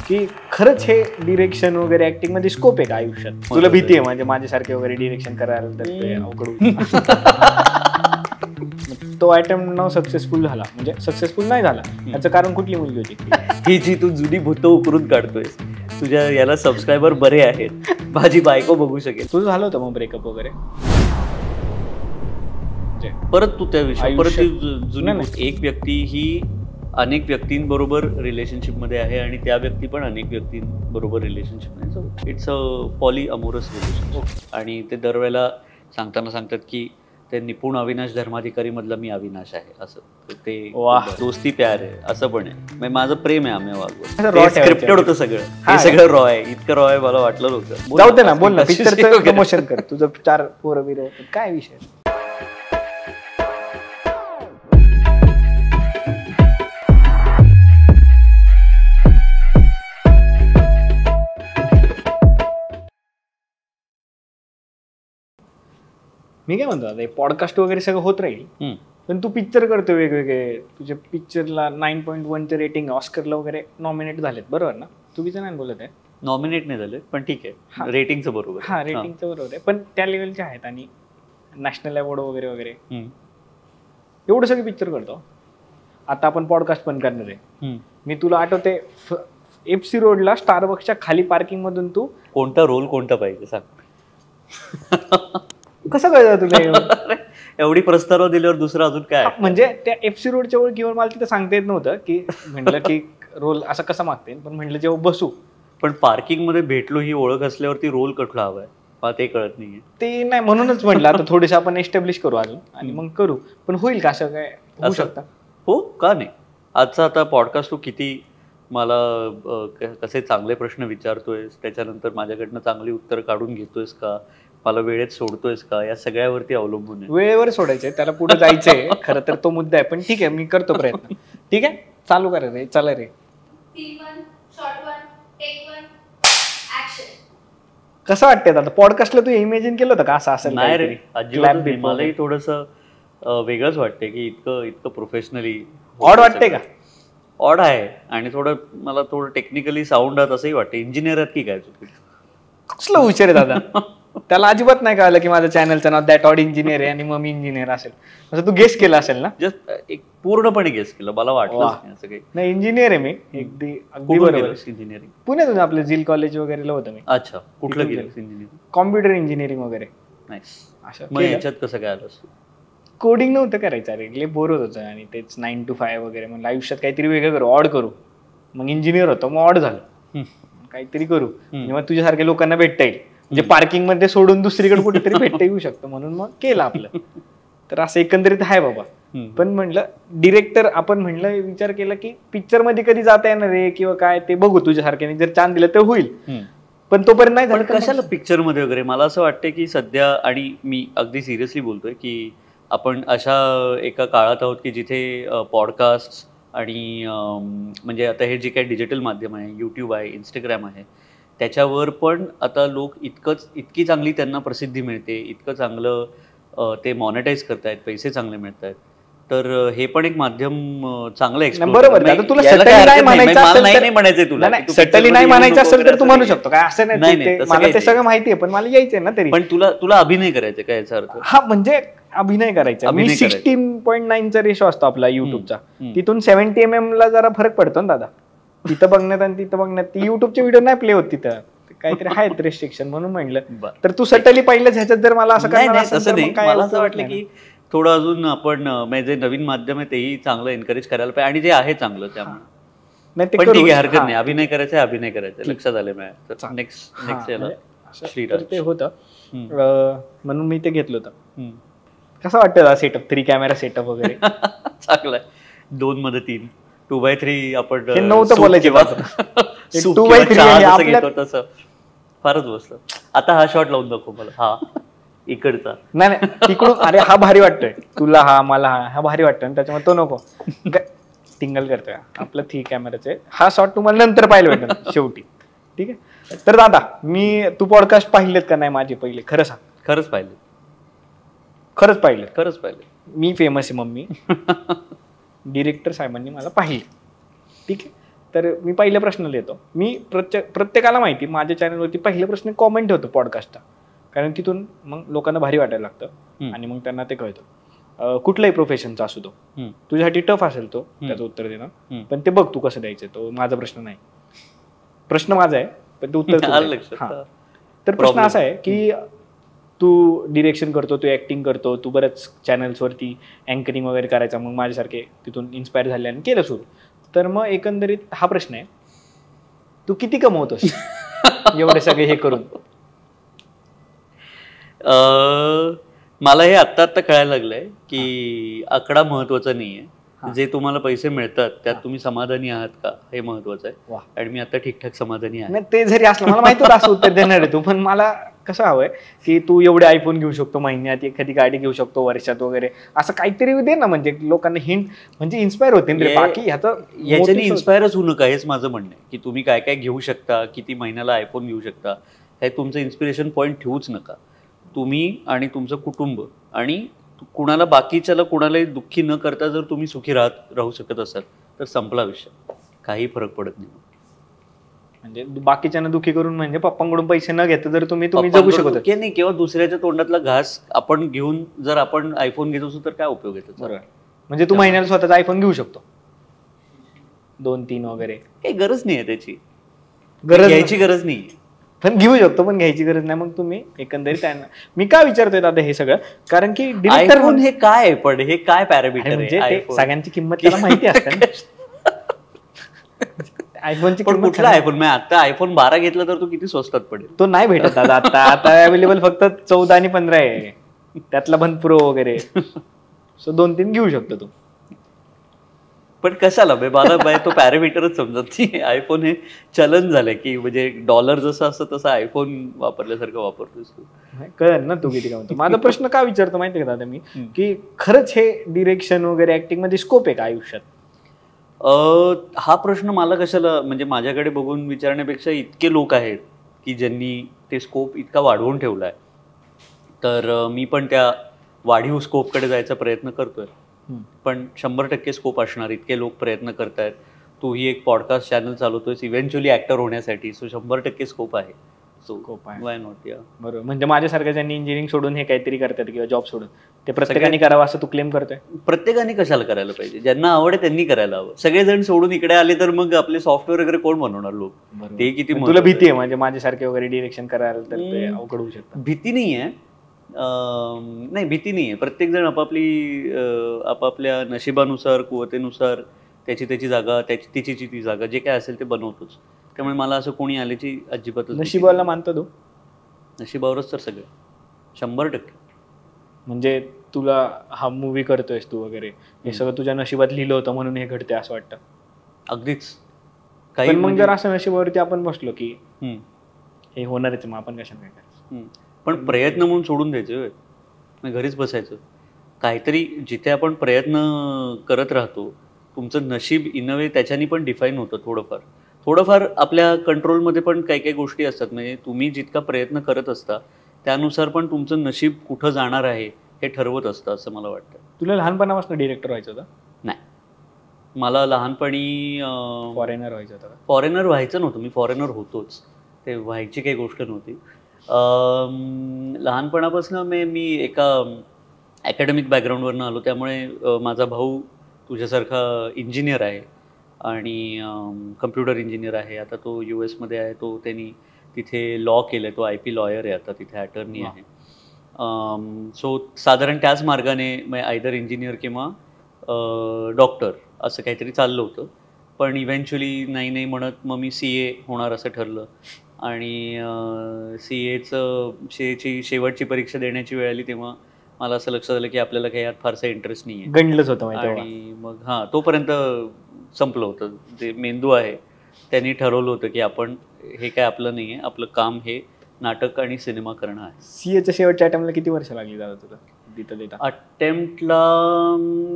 की खरंच हे डिरेक्शन वगैरे ऍक्टिंग मध्ये स्कोप आहे का आयुष्यात? तुला भीती आहे म्हणजे माझ्यासारखे वगैरे डिरेक्शन करायला तर ते अवघड होईल. तो अटेम्प्ट न सक्सेसफुल झाला, म्हणजे सक्सेसफुल नाही झाला, याचं कारण कुठली मुलगी होती? ही जी तू जुनी भूत उकरून काढतोयस, तुझ्या याला सबस्क्रायबर बरे आहेत, माझी बायको बघू शकेल. तुझं झालं होतं मग ब्रेकअप वगैरे? परत तू त्या विषय परत ती जुनी भूत. एक व्यक्ती ही अनेक व्यक्तींबरोबर रिलेशनशिप मध्ये आहे आणि त्या व्यक्ती पण अनेक व्यक्तींबरोबर रिलेशनशिप मध्ये. It's a poly amorous relationship. आणि ते दरवेळेला सांगतात की ते निपुण अविनाश धर्माधिकारी मधला मी अविनाश आहे, असं ते दोस्ती प्यार आहे असं पण आहे. माझं प्रेम आहे आम्ही वागवत. स्क्रिप्टेड होतं सगळं, हे सगळं रॉ आहे. इतकं रॉ आहे मला वाटलं नव्हतं. जाऊ दे ना, बोल ना, पिक्चरचं प्रमोशन कर. तुझं 4 पोरं बिरं काय विषय? मी काय म्हणतो, आता पॉडकास्ट वगैरे सगळं होत राहील, पण तू पिक्चर करतो वेगवेगळे. तुझ्या पिक्चरला 9.1चं रेटिंग, ऑस्करला वगैरे नॉमिनेट झालेत, बरोबर ना? चुकीचं नाही बोलत आहे. नॉमिनेट नाही झाले पण ठीक आहे, रेटिंगचं बरोबर. हा, रेटिंगचं बरोबर आहे, पण त्या लेवलचे आहेत आणि नॅशनल अवॉर्ड वगैरे वगैरे. एवढं सगळं पिक्चर करतो. आता आपण पॉडकास्ट पण करणार आहे. मी तुला आठवते FC रोडला स्टारबक्सच्या खाली पार्किंग मधून तू कोणता रोल कोणता पाहिजे सांग. कसं कळलं तुला? एवढी प्रस्ताव दिल्यावर दुसरं अजून काय? म्हणजे त्या FC रोडच्या ओळखीवर मला तिथं सांगता येत नव्हतं की म्हटलं की रोल असं कसं मागते, पण म्हटलं जेव्हा बसू. पण पार्किंग मध्ये भेटलो ही ओळख असल्यावरती रोल कुठला हवाय ते कळत नाहीये. ते नाही, म्हणूनच म्हटलं आता थोडेसे आपण एस्टॅब्लिश करू अजून आणि मग करू. पण होईल का असं? काय होऊ शकतं? हो का नाही. आजचा आता पॉडकास्ट तू किती मला कसे चांगले प्रश्न विचारतोयस, त्याच्यानंतर माझ्याकडनं चांगली उत्तर काढून घेतोयस का, मला वेळेत सोडतोयस का, या सगळ्यावरती अवलंबून आहे. वेळेवर सोडायचंय, त्याला पुढे जायचंय खरं तर, तो मुद्दा आहे. पण ठीक आहे, मी करतो प्रयत्न. ठीक आहे, चालू करा रे, चला रे. कसं वाटतंय आता पॉडकास्टला? तू इमॅजिन केलं होतं का असं असेल? नाही रे, अजिबात. मलाही थोडंसं वेगळंच वाटतंय की इतकं प्रोफेशनली. ऑड वाटतंय का? ऑड आहे आणि मला थोडं टेक्निकली साऊंड आहे असंही वाटतं. इंजिनियर आहेत की काय चुकी? कसलं हुशार आहे दादा. त्याला अजिबात नाही कळलं की माझं चॅनलचं नाव दॅट ऑड इंजिनियर आहे आणि मग मी इंजिनियर असेल असं तू गेस केलं असेल ना? जस्ट एक पूर्णपणे गेस केलं, मला वाटलं असं काही नाही. इंजिनियर आहे मी, अगदी बरोबर. इंजिनिअरिंग पुण्यातून आपलं झील कॉलेज वगैरे होतं मी. अच्छा, कुठलं केलं? इंजिनिअरिंग, कॉम्प्युटर इंजिनिअरिंग वगैरे. मग याच्यात कसं काय आलं? कोडिंग नव्हतं करायचं, अरे लय बोर होत होतं आणि तेच 9 to 5 वगैरे. म्हणलं आयुष्यात काहीतरी वेगळं करू, ऑड करू. मग इंजिनियर होतो, मग ऑड झालं. काहीतरी करू मग तुझ्यासारख्या लोकांना भेटता येईल, म्हणजे पार्किंग मध्ये सोडून दुसरीकडे कुठेतरी भेटता येऊ शकतं, म्हणून मग केलं आपलं. तर असं एकंदरीत आहे बाबा. पण म्हटलं डिरेक्टर, आपण म्हटलं विचार केला की पिक्चर मध्ये कधी जाता येणार आहे किंवा काय ते बघू, तुझ्यासारख्याने जर चान्स दिलं तर होईल. पण तोपर्यंत नाही झालं. कशाला पिक्चर मध्ये वगैरे? मला असं वाटतं की सध्या, आणि मी अगदी सिरियसली बोलतोय की आपण अशा एका काळात आहोत की जिथे पॉडकास्ट आणि म्हणजे आता हे जे काही डिजिटल माध्यम आहे, यूट्यूब आहे, इंस्टाग्राम आहे, त्याच्यावर पण आता लोक इतकी चांगली त्यांना प्रसिद्धी मिळते, इतकं चांगलं ते मॉनिटाईज करतायत, पैसे चांगले मिळत आहेत. तर हे पण एक माध्यम चांगलं एक्सप्लोर. बरोबर. आता तुला सटली नाही म्हणायचं असेल तर तू म्हणू शकतो, काय असं नाही. मला ते सगळं माहिती आहे, पण मला यायचंय ना तरी. पण तुला अभिनय करायचं काय याचा अर्थ? हा, म्हणजे अभिनय करायचा. 16.9चा रेशो असतो आपला युट्यूबचा, तिथून 70 mm ला जरा फरक पडतो ना दादा. तिथं बघण्यात आणि तिथं बघण्यात युट्यूबचे व्हिडिओ नाही प्ले होत तिथं, काहीतरी आहेत रेस्ट्रिक्शन, म्हणून म्हणलं. तर तू सटली पाहिलं ह्याच्यात जर मला असं नाही, मला असं वाटलं की थोडं अजून आपण म्हणजे नवीन माध्यम आहे तेही चांगलं एनकरेज करायला पाहिजे, आणि जे आहे चांगलं त्यामुळे. पण ठीक आहे, हरकत नाही. अभिनय करायचा, अभिनय करायचा, लक्षात आलं माझ्या. नेक्स्ट याला ते होतं, म्हणून मी ते घेतलं होतं. कसं वाटतं सेटअप? 3 कॅमेरा सेटअप वगैरे चांगलं आहे. 2 मध्ये 3, 2x3 आपण नव्हतं बोलायचे. 2x3 तसं फारच बसलं. आता हा शॉट लावून दाखव मला. हा इकडचा नाही, तिकडून. अरे हा भारी वाटतोय तुला, हा मला हा भारी वाटतोय, त्याच्यामुळे तो नको. टिंगल करतोय आपलं 3 कॅमेराचे. हा शॉट तुम्हाला नंतर पाहिलं भेटेल शेवटी. ठीक आहे. तर दादा, तू पॉडकास्ट पाहिलेत का नाही माझे पहिले? खरं सांग. खरंच पाहिले. मी फेमस आहे मम्मी. डिरेक्टर साहेबांनी मला पाहिजे. ठीक आहे. तर मी पहिल्या प्रश्नाला येतो. मी प्रत्येकाला माहिती माझ्या चॅनलवरती पहिला प्रश्न कॉमेंट होतो पॉडकास्टचा, कारण तिथून मग लोकांना भारी वाटायला लागतं आणि मग त्यांना ते कळतं. कुठल्याही प्रोफेशनचा असू तो, तुझ्यासाठी टफ असेल तो त्याचं उत्तर देणं, पण ते बघ तू कसं द्यायचं. तो माझा प्रश्न नाही, प्रश्न माझा आहे पण ते उत्तर. तर प्रश्न असा आहे की तू डिरेक्शन करतो, तू ऍक्टिंग करतो, तू बऱ्याच चॅनल्सवरती अँकरिंग वगैरे करायचा, मग माझ्यासारखे तिथून इन्स्पायर झाले आणि केलं सुरू. तर मग एकंदरीत हा प्रश्न आहे, तू किती कमवतोस एवढे सगळे हे करून? मला हे आत्ता कळायला लागलंय की आकडा महत्वाचा नाहीये. जे तुम्हाला पैसे मिळतात त्यात तुम्ही समाधानी आहात का हे महत्वाचं आहे. आणि मी आता ठीकठाक समाधानी आहे. ते जरी असलं, मला माहिती होतं असं उत्तर देणार आहे तू, पण मला कसं हवंय की तू एवढे आयफोन घेऊ शकतो महिन्यात, एखादी गाडी घेऊ शकतो वर्षात वगैरे, असं काहीतरी दे ना, म्हणजे लोकांना हिंट, म्हणजे इन्स्पायर होते. बाकी याच्याने इन्स्पायरच होऊ नका हेच माझं म्हणणं आहे की तुम्ही काय काय घेऊ शकता, किती महिन्याला आयफोन घेऊ शकता, हे तुमचं इन्स्पिरेशन पॉईंट ठेवूच नका. तुम्ही आणि तुमचं कुटुंब आणि कुणाला बाकीच्याला कुणालाही दुःखी न करता जर तुम्ही सुखी राहू शकत असाल तर संपला विषय, काही फरक पडत नाही. म्हणजे बाकीच्यांना दुःखी करून, म्हणजे पप्पांकडून पैसे न घेता जर तुम्ही जगू शकत नाही, किंवा दुसऱ्याच्या तोंडातला घास आपण घेऊन जर आपण आयफोन घेत असू तर काय उपयोग येतो. बरोबर, म्हणजे तू महिन्याला स्वतःचा आयफोन घेऊ शकतो 2-3 वगैरे, काही गरज नाही आहे त्याची, घ्यायची गरज नाही, पण घेऊ शकतो, पण घ्यायची गरज नाही. मग तुम्ही एकंदरीत त्यांना, मी का विचारतोय दादा हे सगळं, कारण की डिरेक्टर म्हणून हे काय, पण हे काय पॅरामीटर आहे, सगळ्यांची किंमत त्याला माहिती असते. आयफोनची कुठला आयफोन, मी आता आयफोन 12 घेतला तर तो किती स्वस्तात पडेल. तो नाही भेटत दादा आता अवेलेबल फक्त 14 आणि 15 आहे, त्यातला पण प्रो वगैरे. सो 2-3 घेऊ शकतो तू, पण कशाला मला तो पॅरामीटरच समजत नाही. आयफोन हे चलन झालंय की म्हणजे डॉलर जसं असतं तसं आयफोन वापरल्यासारखं वापरतोस तू. कळलं ना तू किती कमवतो. माझा प्रश्न का विचारतो माहितीये का दादा मी, की खरंच हे डिरेक्शन वगैरे ऍक्टिंग मध्ये स्कोप आहे का आयुष्यात? हा प्रश्न मला कशाला, म्हणजे माझ्याकडे बघून विचारण्यापेक्षा इतके लोक आहेत की ज्यांनी ते स्कोप इतका वाढवून ठेवलाय, तर मी पण त्या वाढीव स्कोपकडे जायचा प्रयत्न करतोय. पण 100% स्कोप असणार, इतके लोक प्रयत्न करतायत. तूही एक पॉडकास्ट चॅनल चालवतोयस इव्हेंच्युअली ऍक्टर होण्यासाठी, सो 100% स्कोप आहे. स्कोप आहे, वाय नॉट. या बरोबर, म्हणजे माझ्यासारख्या ज्यांनी इंजिनिअरिंग सोडून हे काहीतरी करतात किंवा जॉब सोडून, ते प्रत्येकाने करावं असं तू क्लेम करतोय? प्रत्येकाने कशाला करायला पाहिजे, ज्यांना आवड आहे त्यांनी करायला हवं. सगळेजण सोडून इकडे आले तर मग आपले सॉफ्टवेअर वगैरे कोण बनवणार लोक? ते किती तुला भीती आहे म्हणजे माझ्यासारखे वगैरे डिरेक्शन करायला तर ते अवघड होऊ शकतं? भीती नाहीये, नाही भीती नाहीये. प्रत्येक जण आपापल्या नशिबानुसार, कुवतेनुसार त्याची जागा, तिची ती जागा, जे काय असेल ते बनवतोच. त्यामुळे मला असं कोणी आल्याची अजिबात. नशिबाला मानतो तू? नशिबावरच तर सगळं, 100%. म्हणजे तुला हा मूवी करतोयस तू वगैरे, हे सगळं तुझ्या नशिबात लिहिलं होतं म्हणून हे घडते असं वाटतं? अगदीच. काही मग जर असं नशिबावरती आपण बसलो की हे होणारच, मग आपण कशाने काय करायचं? पण प्रयत्न म्हणून सोडून द्यायचे, घरीच बसायचं. काहीतरी जिथे आपण प्रयत्न करत राहतो, तुमचं नशीब इन अ वे त्याच्यानी पण डिफाईन होतं. थोडंफार आपल्या कंट्रोलमध्ये पण काही काही गोष्टी असतात. म्हणजे तुम्ही जितका प्रयत्न करत असता त्यानुसार पण तुमचं नशीब कुठं जाणार आहे हे ठरवत असतं, असं मला वाटतं. तुला लहानपणापासून डिरेक्टर व्हायचं होतं? नाही, मला लहानपणी फॉरेनर व्हायचं होतं. फॉरेनर व्हायचं नव्हतं, मी फॉरेनर होतोच, ते व्हायची काही गोष्ट नव्हती. लहानपणापासून मी एका अकॅडमिक बॅकग्राऊंडवरनं आलो, त्यामुळे माझा भाऊ तुझ्यासारखा इंजिनियर आहे आणि कम्प्युटर इंजिनियर आहे. आता तो US मध्ये आहे, तो त्यांनी तिथे लॉ केलं, तो IP लॉयर आहे आता, तिथे अटर्नी आहे. सो साधारण त्याच मार्गाने आयदर इंजिनियर किंवा डॉक्टर असं काहीतरी चाललं होतं. पण इव्हेंच्युअली नाही म्हणत मग मी CA होणार असं ठरलं आणि CAची शेवटची परीक्षा देण्याची वेळ आली तेव्हा मला असं लक्षात आलं की आपल्याला काही यात फारसा इंटरेस्ट नाही आहे. गणलंच होतं आणि मग तोपर्यंत संपलं होतं. जे मेंदू आहे त्यांनी ठरवलं होतं की आपण हे काय आपलं नाही आहे, आपलं काम हे नाटक आणि सिनेमा करणं आहे. CAच्या शेवटच्या अटेम्प्टला किती वर्ष लागली दादा तुला देता? अटेम्प्टला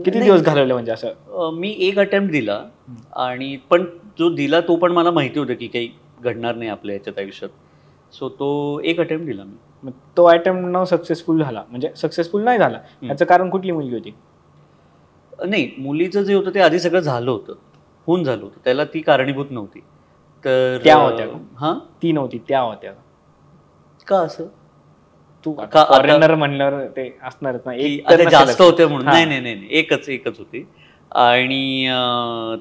किती दिवस घालवले म्हणजे असं? मी एक अटेम्प्ट दिला आणि पण जो दिला तो पण मला माहिती होतं की काही घडणार नाही आपल्या ह्याच्यात आयुष्यात. सो तो एक अटेम्प्ट दिला मी. मग तो अटेम्प्ट सक्सेसफुल झाला, म्हणजे सक्सेसफुल नाही झाला याचं कारण कुठली मुलगी होती? नाही, मुलीचं जे होतं ते आधी सगळं झालं होतं, होऊन झालो होतो, त्याला ती कारणीभूत नव्हती. तर त्या होत्या का? हा, ती नव्हती, त्या होत्या. का असं? तू का आता- फॉरेनर म्हणल्यावर ते असणारच ना, की एक तर आता नसेलच. जास्त होते म्हणून? हा. नाही नाही नाही नाही, एकच होती. आणि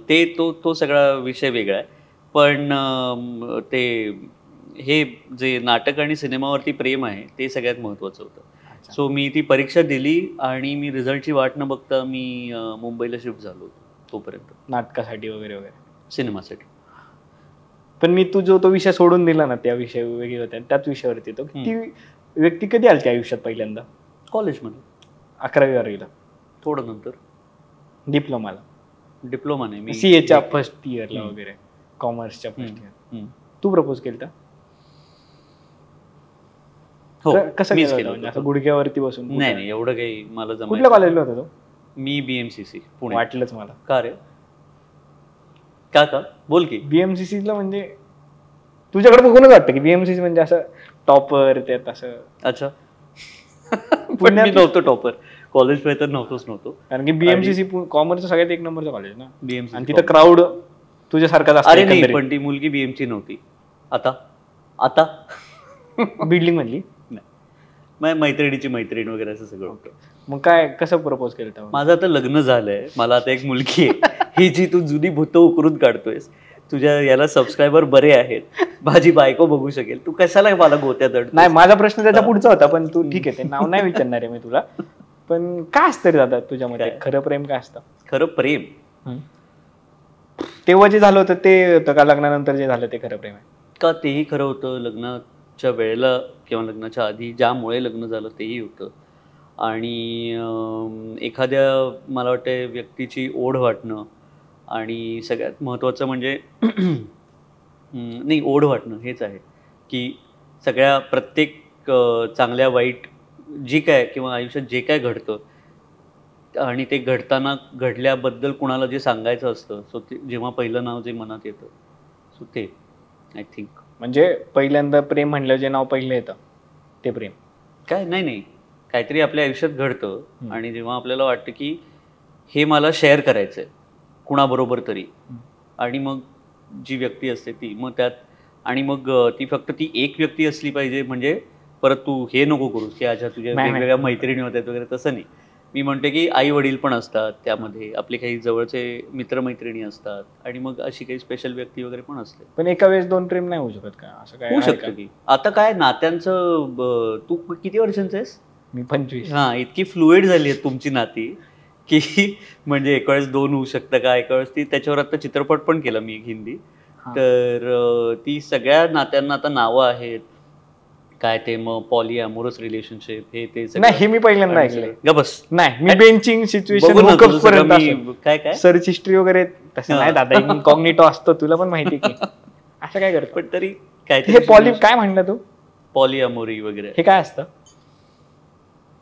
ते तो सगळा विषय वेगळा आहे. पण ते हे जे नाटक आणि सिनेमावरती प्रेम आहे ते सगळ्यात महत्त्वाचं होतं. अच्छा. सो मी ती परीक्षा दिली आणि मी रिझल्टची वाट न बघता मी मुंबईला शिफ्ट झालो होतो तोपर्यंत, नाटकासाठी वगैरे वगैरे. सिनेमासाठी. पण मी तू जो तो विषय सोडून दिला ना, त्या विषय वेगळे होते त्याच विषयावरती तो, ती व्यक्ती कधी आली आयुष्यात पहिल्यांदा? कॉलेजमध्ये 11वी-12वीला? थोडं नंतर. डिप्लोमाला? डिप्लोमा नाही, मी सीएच्या फर्स्ट इयरला वगैरे, कॉमर्सच्या फर्स्ट इयर. तू प्रपोज केलता? हो, कसं मीच केलं केलं होतं? होतं. असं गुडघ्यावरती बसून? नाही नाही, एवढं काही मला जमायचं. कुठल्या कॉलेजला होता तो? मी BMCC पुणे. वाटलंच मला. का रे? का बोल की. BMCCला म्हणजे तुझ्याकडे बघूनच वाटतं की BMCC म्हणजे असं टॉपर त्यात असं. अच्छा. पण मी नव्हतो टॉपर कॉलेजमध्ये, तर नव्हतो. कारण की BMCC कॉमर्सचं सगळ्यात एक नंबरचं कॉलेज ना, BMCC. आणि तिथं क्राऊड तुझ्यासारखाच असतं. अरे नाही, पण ती मुलगी BMची नव्हती. आता बिल्डिंग मधली मैत्रिणीची मैत्रीण वगैरे असं सगळं होतं. मग काय, कसं प्रपोज केलं तेव्हा? माझं आता लग्न झालंय, मला आता एक मुलगी आहे. ही जी तू जुनी भूतं उकरून काढतोयस, तुझ्या याला सबस्क्रायबर बरे आहेत, माझी बायको बघू शकेल, तू कशाला मला गोत्यात अडतोस? नाही, माझा प्रश्न त्याच्या पुढचा होता, पण तू ठीक आहे, ते नाव नाही विचारणार आहे मी तुला. पण काय असतं रे दादा तुझ्यामध्ये खरं प्रेम? काय असतं खरं प्रेम? तेव्हा जे झालं होतं ते होतं का लग्नानंतर जे झालं ते खरं प्रेम आहे? का तेही खरं होतं, लग्नाच्या वेळेला किंवा लग्नाच्या आधी ज्यामुळे लग्न झालं तेही होतं. आणि एखाद्या मला वाटतं व्यक्तीची ओढ वाटणं, आणि सगळ्यात महत्त्वाचं म्हणजे नाही, ओढ वाटणं हेच आहे की सगळ्या प्रत्येक चांगल्या वाईट जी काय किंवा आयुष्यात जे काय घडतं आणि ते घडताना घडल्याबद्दल कुणाला जे सांगायचं असतं, सो ते जेव्हा पहिलं नाव जे मनात येतं, सो ते आय थिंक. म्हणजे पहिल्यांदा प्रेम म्हणलं जे नाव पहिलं येतं ते प्रेम? काय नाही, काहीतरी आपल्या आयुष्यात घडतं आणि जेव्हा आपल्याला वाटतं की हे मला शेअर करायचं आहे कुणाबरोबर तरी, आणि मग जी व्यक्ती असते ती, मग त्यात, आणि मग ती फक्त ती एक व्यक्ती असली पाहिजे, म्हणजे परत तू हे नको करूस की अच्छा तुझ्या वेगवेगळ्या मैत्रिणी होत्यात वगैरे, तसं नाही. मी म्हणते की आई वडील पण असतात त्यामध्ये, आपले काही जवळचे मित्रमैत्रिणी असतात, आणि मग अशी काही स्पेशल व्यक्ती वगैरे पण असते. पण एका वेळेस दोन प्रेम नाही होऊ शकत का? असं काय होऊ शकतं की. आता काय नात्यांचं, तू किती वर्षांचं आहेस? मी 25. हां, इतकी फ्लुइड झाली आहे तुमची नाती की म्हणजे एका वेळेस 2 होऊ शकतं का, एका वेळेस ती. त्याच्यावर आता चित्रपट पण केला मी एक हिंदी. तर ती सगळ्या नात्यांना आता नावं आहेत, काय ते मग पॉली अमोरस रिलेशनशिप, हे ते नाही, हे मी पहिल्यांदा ऐकलंय. ग बस. नाही, मी बेंचिंग सिच्युएशन, काय सर्च हिस्ट्री वगैरे तसं नाही दादा, इनकॉग्निटो असतो, तुला पण माहिती की. असं काय करतो? पण तरी काय हे पॉली काय म्हणलं तू? पॉली अमोरी वगैरे, हे काय असतं?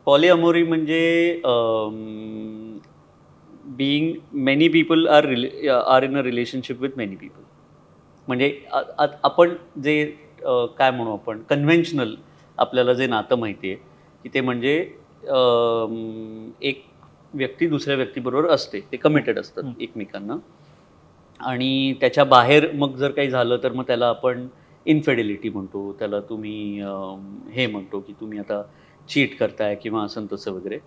पॉली अमोरी म्हणजे being many people are in a relationship with many people. म्हणजे आपण जे काय म्हणू, आपण कन्व्हेन्शनल आपल्याला जे नातं माहिती आहे की ते म्हणजे एक व्यक्ती दुसऱ्या व्यक्तीबरोबर असते, ते कमिटेड असतात एकमेकांना, आणि त्याच्या बाहेर मग जर काही झालं तर मग त्याला आपण इन्फिडेलिटी म्हणतो, त्याला तुम्ही हे म्हणतो की तुम्ही आता चीट करताय किंवा असं तसं वगैरे.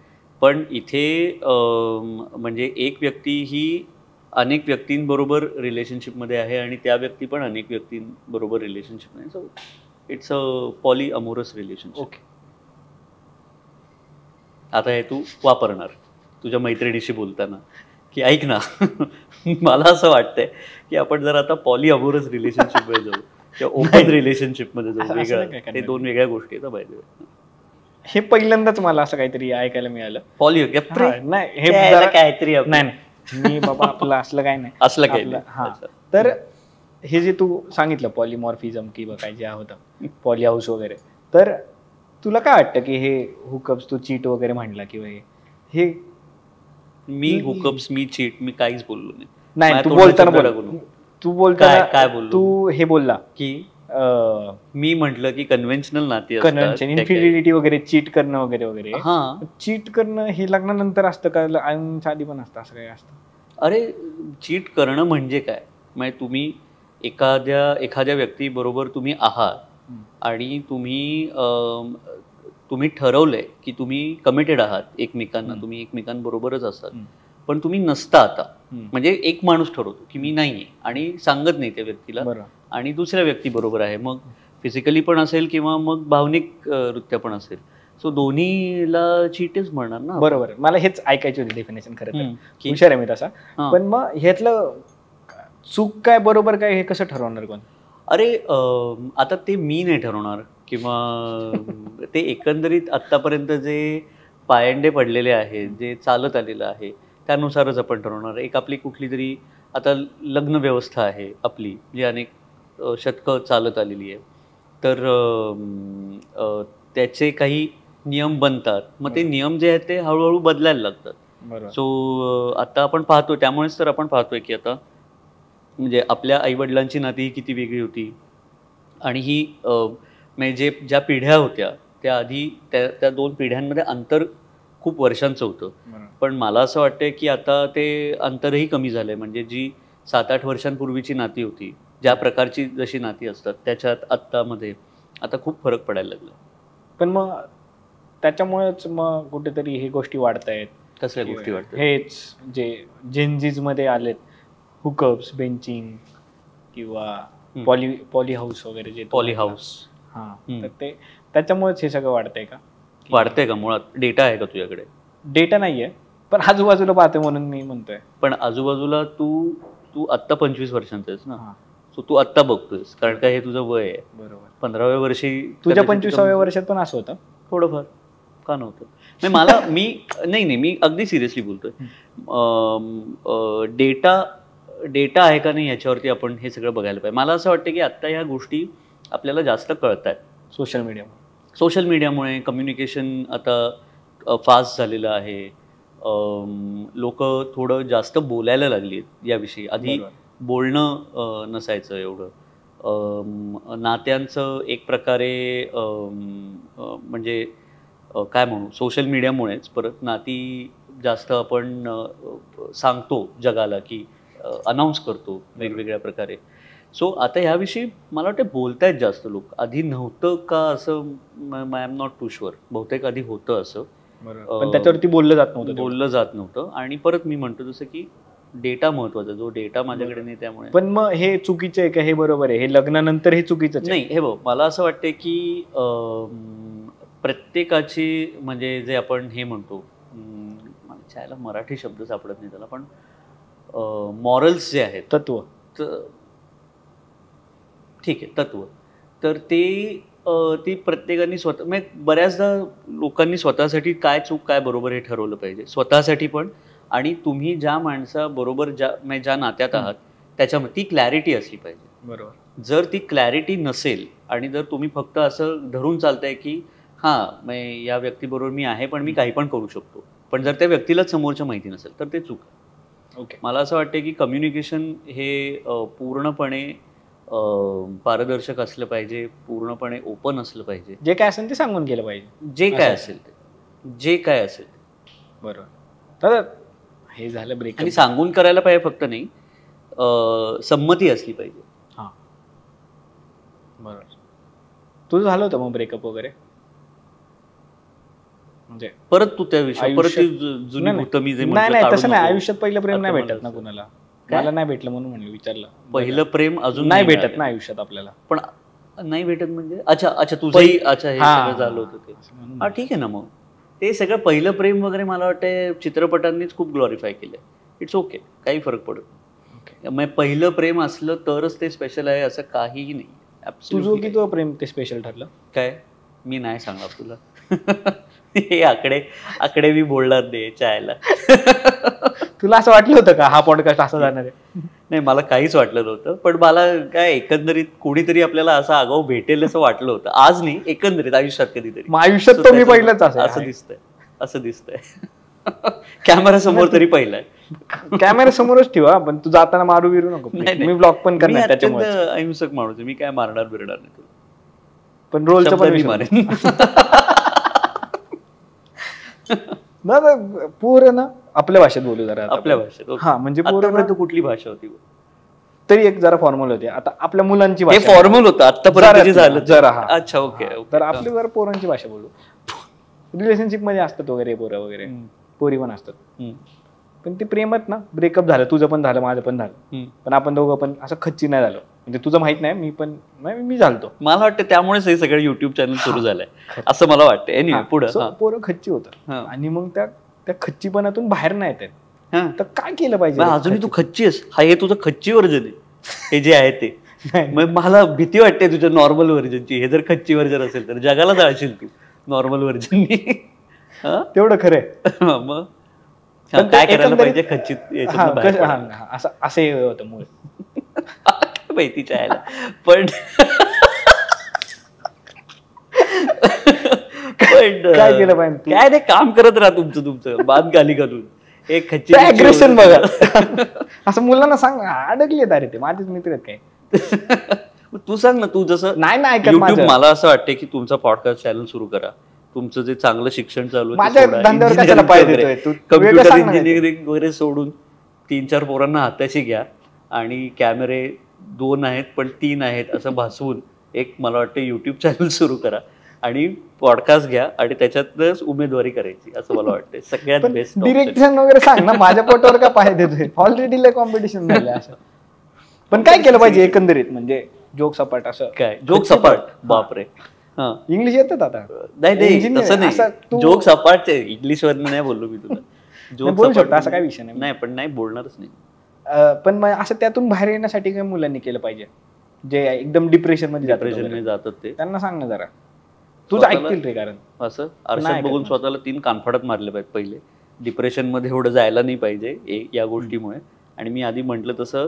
पण इथे म्हणजे एक व्यक्ती ही अनेक व्यक्तींबरोबर रिलेशनशिपमध्ये आहे आणि त्या व्यक्ती पण अनेक व्यक्तींबरोबर रिलेशनशिपमध्ये, so it's a poly amorous relationship. Okay. आता हे तू वापरणार तुझ्या मैत्रिणीशी बोलताना की ऐक ना, मला असं वाटतंय की आपण जर आता पॉली अमोरस रिलेशनशिपमध्ये जाऊ किंवा ओपन रिलेशनशिपमध्ये जाऊ, वेगळं, ते दोन वेगळ्या गोष्टी आहेत बाय द वे. हे पहिल्यांदाच मला असं काहीतरी ऐकायला मिळालं. पॉली नाही, हे काहीतरी नाही, मी बाबा आपलं असलं काय नाही, असलं काही. हा, तर हे जे तू सांगितलं पॉलीमॉर्फिझम किंवा काय जे होतं पॉली हाऊस वगैरे, तर तुला काय वाटतं की हे हुकअप्स, तू चीट वगैरे म्हणला किंवा हे मी हुकअप्स, मी चीट, मी काहीच बोललो नाही. नाही, तू बोलताना काय बोललो? तू हे बोलला की मी म्हटलं की कन्व्हेन्शनल नाती, कन्व्हेन्शन, इन्फिडिलिटी वगैरे, चीट करणं वगैरे वगैरे. हां, चीट करणं हे लग्नानंतर असतं का आधी पण असतं, असं काय असतं? अरे चीट करणं म्हणजे काय, म्हणजे तुम्ही एखाद्या व्यक्तीबरोबर तुम्ही आहात आणि तुम्ही ठरवलंय की तुम्ही कमिटेड आहात एकमेकांना, तुम्ही एकमेकांबरोबरच असतात, पण तुम्ही नसता आता. म्हणजे एक माणूस ठरवतो की मी नाहीये आणि सांगत नाही त्या व्यक्तीला, आणि दुसऱ्या व्यक्तीबरोबर आहे, मग फिजिकली पण असेल किंवा मग भावनिक रित्या पण असेल. सो दोन्हीला चीटच म्हणणार ना. बरोबर, मला हेच ऐकायची होती डेफिनेशन. खरं तर हुशार आहे मी तसा, पण मग ह्यातलं चूक काय बरोबर काय हे कसं ठरवणार कोण? अरे आता ते मी नाही ठरवणार, किंवा ते एकंदरीत आत्तापर्यंत जे पायंडे पडलेले आहेत, जे चालत आलेलं आहे त्यानुसारच आपण ठरवणार. एक आपली कुठली तरी आता लग्न व्यवस्था आहे आपली, जी अनेक शतकं चालत आलेली आहे, तर त्याचे काही नियम बनतात, मग ते नियम जे आहेत ते हळूहळू बदलायला लागतात. सो आता आपण पाहतो, त्यामुळेच तर आपण पाहतोय की आता म्हणजे आपल्या आईवडिलांची नाती ही किती वेगळी होती, आणि ही म्हणजे ज्या पिढ्या होत्या त्या आधी त्या 2 पिढ्यांमध्ये अंतर खूप वर्षांचं होतं. पण मला असं वाटतं की आता ते अंतरही कमी झालंय. म्हणजे जी 7-8 वर्षांपूर्वीची नाती होती, ज्या प्रकारची जशी नाती असतात, त्याच्यात आत्तामध्ये आता खूप फरक पडायला लागला. पण मग त्याच्यामुळेच मग कुठेतरी हे गोष्टी वाढत आहेत. कसल्या गोष्टी वाढतात? हेच जे जेनझीज मध्ये आलेत, हुकअप्स, बेंचिंग किंवा पॉली हाऊस वगैरे, जे पॉली हाऊस, तर ते त्याच्यामुळेच हे सगळं वाढतंय का? वाढतंय का? मुळात डेटा आहे का तुझ्याकडे? डेटा नाहीये, पण आजूबाजूला पाहतोय म्हणून मी म्हणतोय. पण आजूबाजूला तू आत्ता 25 वर्षांचा आहेस ना, सो तू आत्ता बघतोयस, कारण का हे तुझं वय आहे. बरोबर. 15व्या वर्षी, तुझ्या 25व्या वर्षात पण असं होतं थोडंफार, का नव्हतं? नाही, मी अगदी सिरियसली बोलतोय. डेटा आहे का नाही याच्यावरती आपण हे सगळं बघायला पाहिजे. मला असं वाटतं की आत्ता ह्या गोष्टी आपल्याला जास्त कळत आहेत सोशल मीडियामुळे. कम्युनिकेशन आता फास्ट झालेलं आहे, लोक थोडं जास्त बोलायला लागली आहेत याविषयी. आधी बोलणं नसायचं एवढं. नात्यांचं एक प्रकारे म्हणजे काय म्हणू, सोशल मीडियामुळेच परत नाती जास्त आपण सांगतो जगाला, की अनाऊन्स करतो वेगवेगळ्या प्रकारे. सो आता ह्याविषयी मला वाटतं बोलतायत जास्त लोक. आधी नव्हतं का असं, I am not too sure. बहुतेक आधी होतं असं, पण त्याच्यावरती बोललं जात नव्हतं. आणि परत मी म्हणतो जसं की डेटा महत्वाचा, जो डेटा माझ्याकडे नाही त्यामुळे. पण मग हे चुकीचं आहे का हे बरोबर आहे? हे लग्नानंतर हे चुकीचं नाही. हे बघ, मला असं वाटतं की प्रत्येकाची, म्हणजे जे आपण हे म्हणतो, मला मराठी शब्द सापडत नाही त्याला, पण मॉरल्स जे आहेत, तत्व, ठीक आहे, तत्व, तर ती प्रत्येकाने स्वतः, म्हणजे बऱ्याचदा लोकांनी स्वतःसाठी काय चूक काय बरोबर हे ठरवलं पाहिजे, स्वतःसाठी पण, आणि तुम्ही ज्या माणसाबरोबर ज्या नात्यात आहात त्याच्यामध्ये ती क्लॅरिटी असली पाहिजे. बरोबर. जर ती क्लॅरिटी नसेल आणि जर तुम्ही फक्त असं धरून चालताय की हां या व्यक्तीबरोबर मी आहे पण मी काही पण करू शकतो, पण जर त्या व्यक्तीलाच समोरच्या माहिती नसेल तर ते चूक आहे. ओके. मला असं वाटतं की कम्युनिकेशन हे पूर्णपणे पारदर्शक असलं पाहिजे, पूर्णपणे ओपन असलं पाहिजे. जे काय असेल ते सांगून गेलं पाहिजे, जे काय असेल ते. बरोबर. तर हे झालं ब्रेक. आणि सांगून करायला पाहिजे फक्त नाही, संमती असली पाहिजे. हां, बरोबर. तुझं झालं होतं मग ब्रेकअप वगैरे? म्हणजे परत तू त्या विषयी परत जुनी भूत मी जे म्हटलं, नाही तसं नाही. आयुष्यात पहिलं प्रेम नाही भेटत ना कुणाला. मला नाही भेटलं म्हणून म्हणलं, विचारलं. पहिलं प्रेम अजून नाही भेटत ना आयुष्यात आपल्याला. पण नाही भेटत म्हणजे अच्छा तुझंही हे सगळं झालं होतं ते. हा ठीक आहे ना. मग ते सगळं पहिलं प्रेम वगैरे मला वाटतं चित्रपटांनीच खूप ग्लोरिफाय केलं. इट्स ओके, काही फरक पडत नाही. मग पहिलं प्रेम असलं तरच ते स्पेशल आहे असं काहीही नाही. तुझं की तुझं प्रेम ते स्पेशल ठरलं काय मी नाही सांगणार तुला. हे आकडे मी बोलणार नाही चायला. तुला असं वाटलं होतं का हा पॉडकास्ट असा जाणार आहे? नाही, मला काहीच वाटलं नव्हतं. पण मला काय एकंदरीत कोणीतरी आपल्याला असं आगाऊ भेटेल असं वाटलं होतं. आज नाही, एकंदरीत आयुष्यात कधीतरी. आयुष्यात तो मी पहिलंच असं दिसतंय. कॅमेरा समोर तरी पहिलाय. कॅमेरा समोरच ठेवा, पण तू जाताना मारू बिरू नको. मी ब्लॉग पण करणार त्याच्यामुळे. अहिंसक माणूस मी काय मारणार बिरणार नाही तुला, पण रोलचं पण मारेन. पोरं ना आपल्या भाषेत बोलू जरा आता. आपल्या भाषेत. हा म्हणजे पोरं आतापर्यंत कुठली भाषा होती तरी एक जरा फॉर्मल होते. आता आपल्या मुलांची हे भाषा फॉर्मल होतं आतापर्यंत जे झालं जरा. हा अच्छा ओके तर आपली जरा पोरांची भाषा बोलू. रिलेशनशिप मध्ये असतात वगैरे पोरं वगैरे, पोरी पण असतात, पण ते प्रेमात ना ब्रेकअप झालं, तुझं पण झालं माझं पण झालं, पण आपण दोघं पण असं खच्ची नाही झालं. म्हणजे तुझं माहित नाही, मी झालतो. मला वाटतं त्यामुळेच हे सगळं युट्यूब चॅनल सुरू झालंय असं मला वाटतं. एनिवे पुढे पोरं खच्ची होतात आणि मग त्या खच्चीपणातून बाहेर नाही येत. तर काय केलं पाहिजे? अजूनही तू खच्ची आहेस, हा हे तुझं खच्ची व्हर्जन आहे हे जे आहे ते. मग मला भीती वाटते तुझ्या नॉर्मल व्हर्जनची. हे जर खच्ची व्हर्जन असेल तर जगाला जाळशील तू नॉर्मल व्हर्जन. तेवढं खरंय. मग काय करायला पाहिजे खच्चीत असं होतं मूळ माहितीच्या यायला. पण काय केलं पाहिजे? काय ते काम करत राहा तुमचं बाद गाली घालून. एक खच्ची अग्रेशन बघा. असं मुलांना सांग, अडकले अरे ते माझेच मित्र आहेत काय. तू सांग ना, तू जसं नाही युट्यूब, मला असं वाटतं की तुमचा पॉडकास्ट चॅनल सुरू करा. तुमचं जे चांगलं शिक्षण चालू आहे, कम्प्युटर इंजिनिअरिंग वगैरे सोडून 3-4 पोरांना हाताशी घ्या आणि कॅमेरे 2 आहेत पण 3 आहेत असं भासवून एक मला वाटतं युट्यूब चॅनल सुरू करा आणि पॉडकास्ट घ्या आणि त्याच्यातच उमेदवारी करायची असं मला वाटतं. सगळ्यात बेस्ट डिरेक्शन वगैरे सांग ना, माझ्या पोटावर का पाय देतोय? ऑलरेडी लय कॉम्पिटिशन झालं असं. पण काय केलं पाहिजे एकंदरीत? म्हणजे जोक सपाट असं काय? जोक सपाट? बापरे. इंग्लिश येतात आता? नाही तसं नाही, जोक सपाट इंग्लिश वरनं नाही बोललो मी तुला. जोक बोलू शकतो असं काय विषय नाही, पण नाही बोलणारच नाही. पण मग असं त्यातून बाहेर येण्यासाठी काय मुलांनी केलं पाहिजे? जे एकदम डिप्रेशन मध्ये जातात ते त्यांना सांग ना जरा, तुझं ऐकतील रे. कारण असं आरशात बघून स्वतःला 3 कानफाडात मारले पाहिजे पहिले. डिप्रेशन मध्ये एवढं जायला नाही पाहिजे या गोष्टीमुळे. आणि मी आधी म्हटलं तसं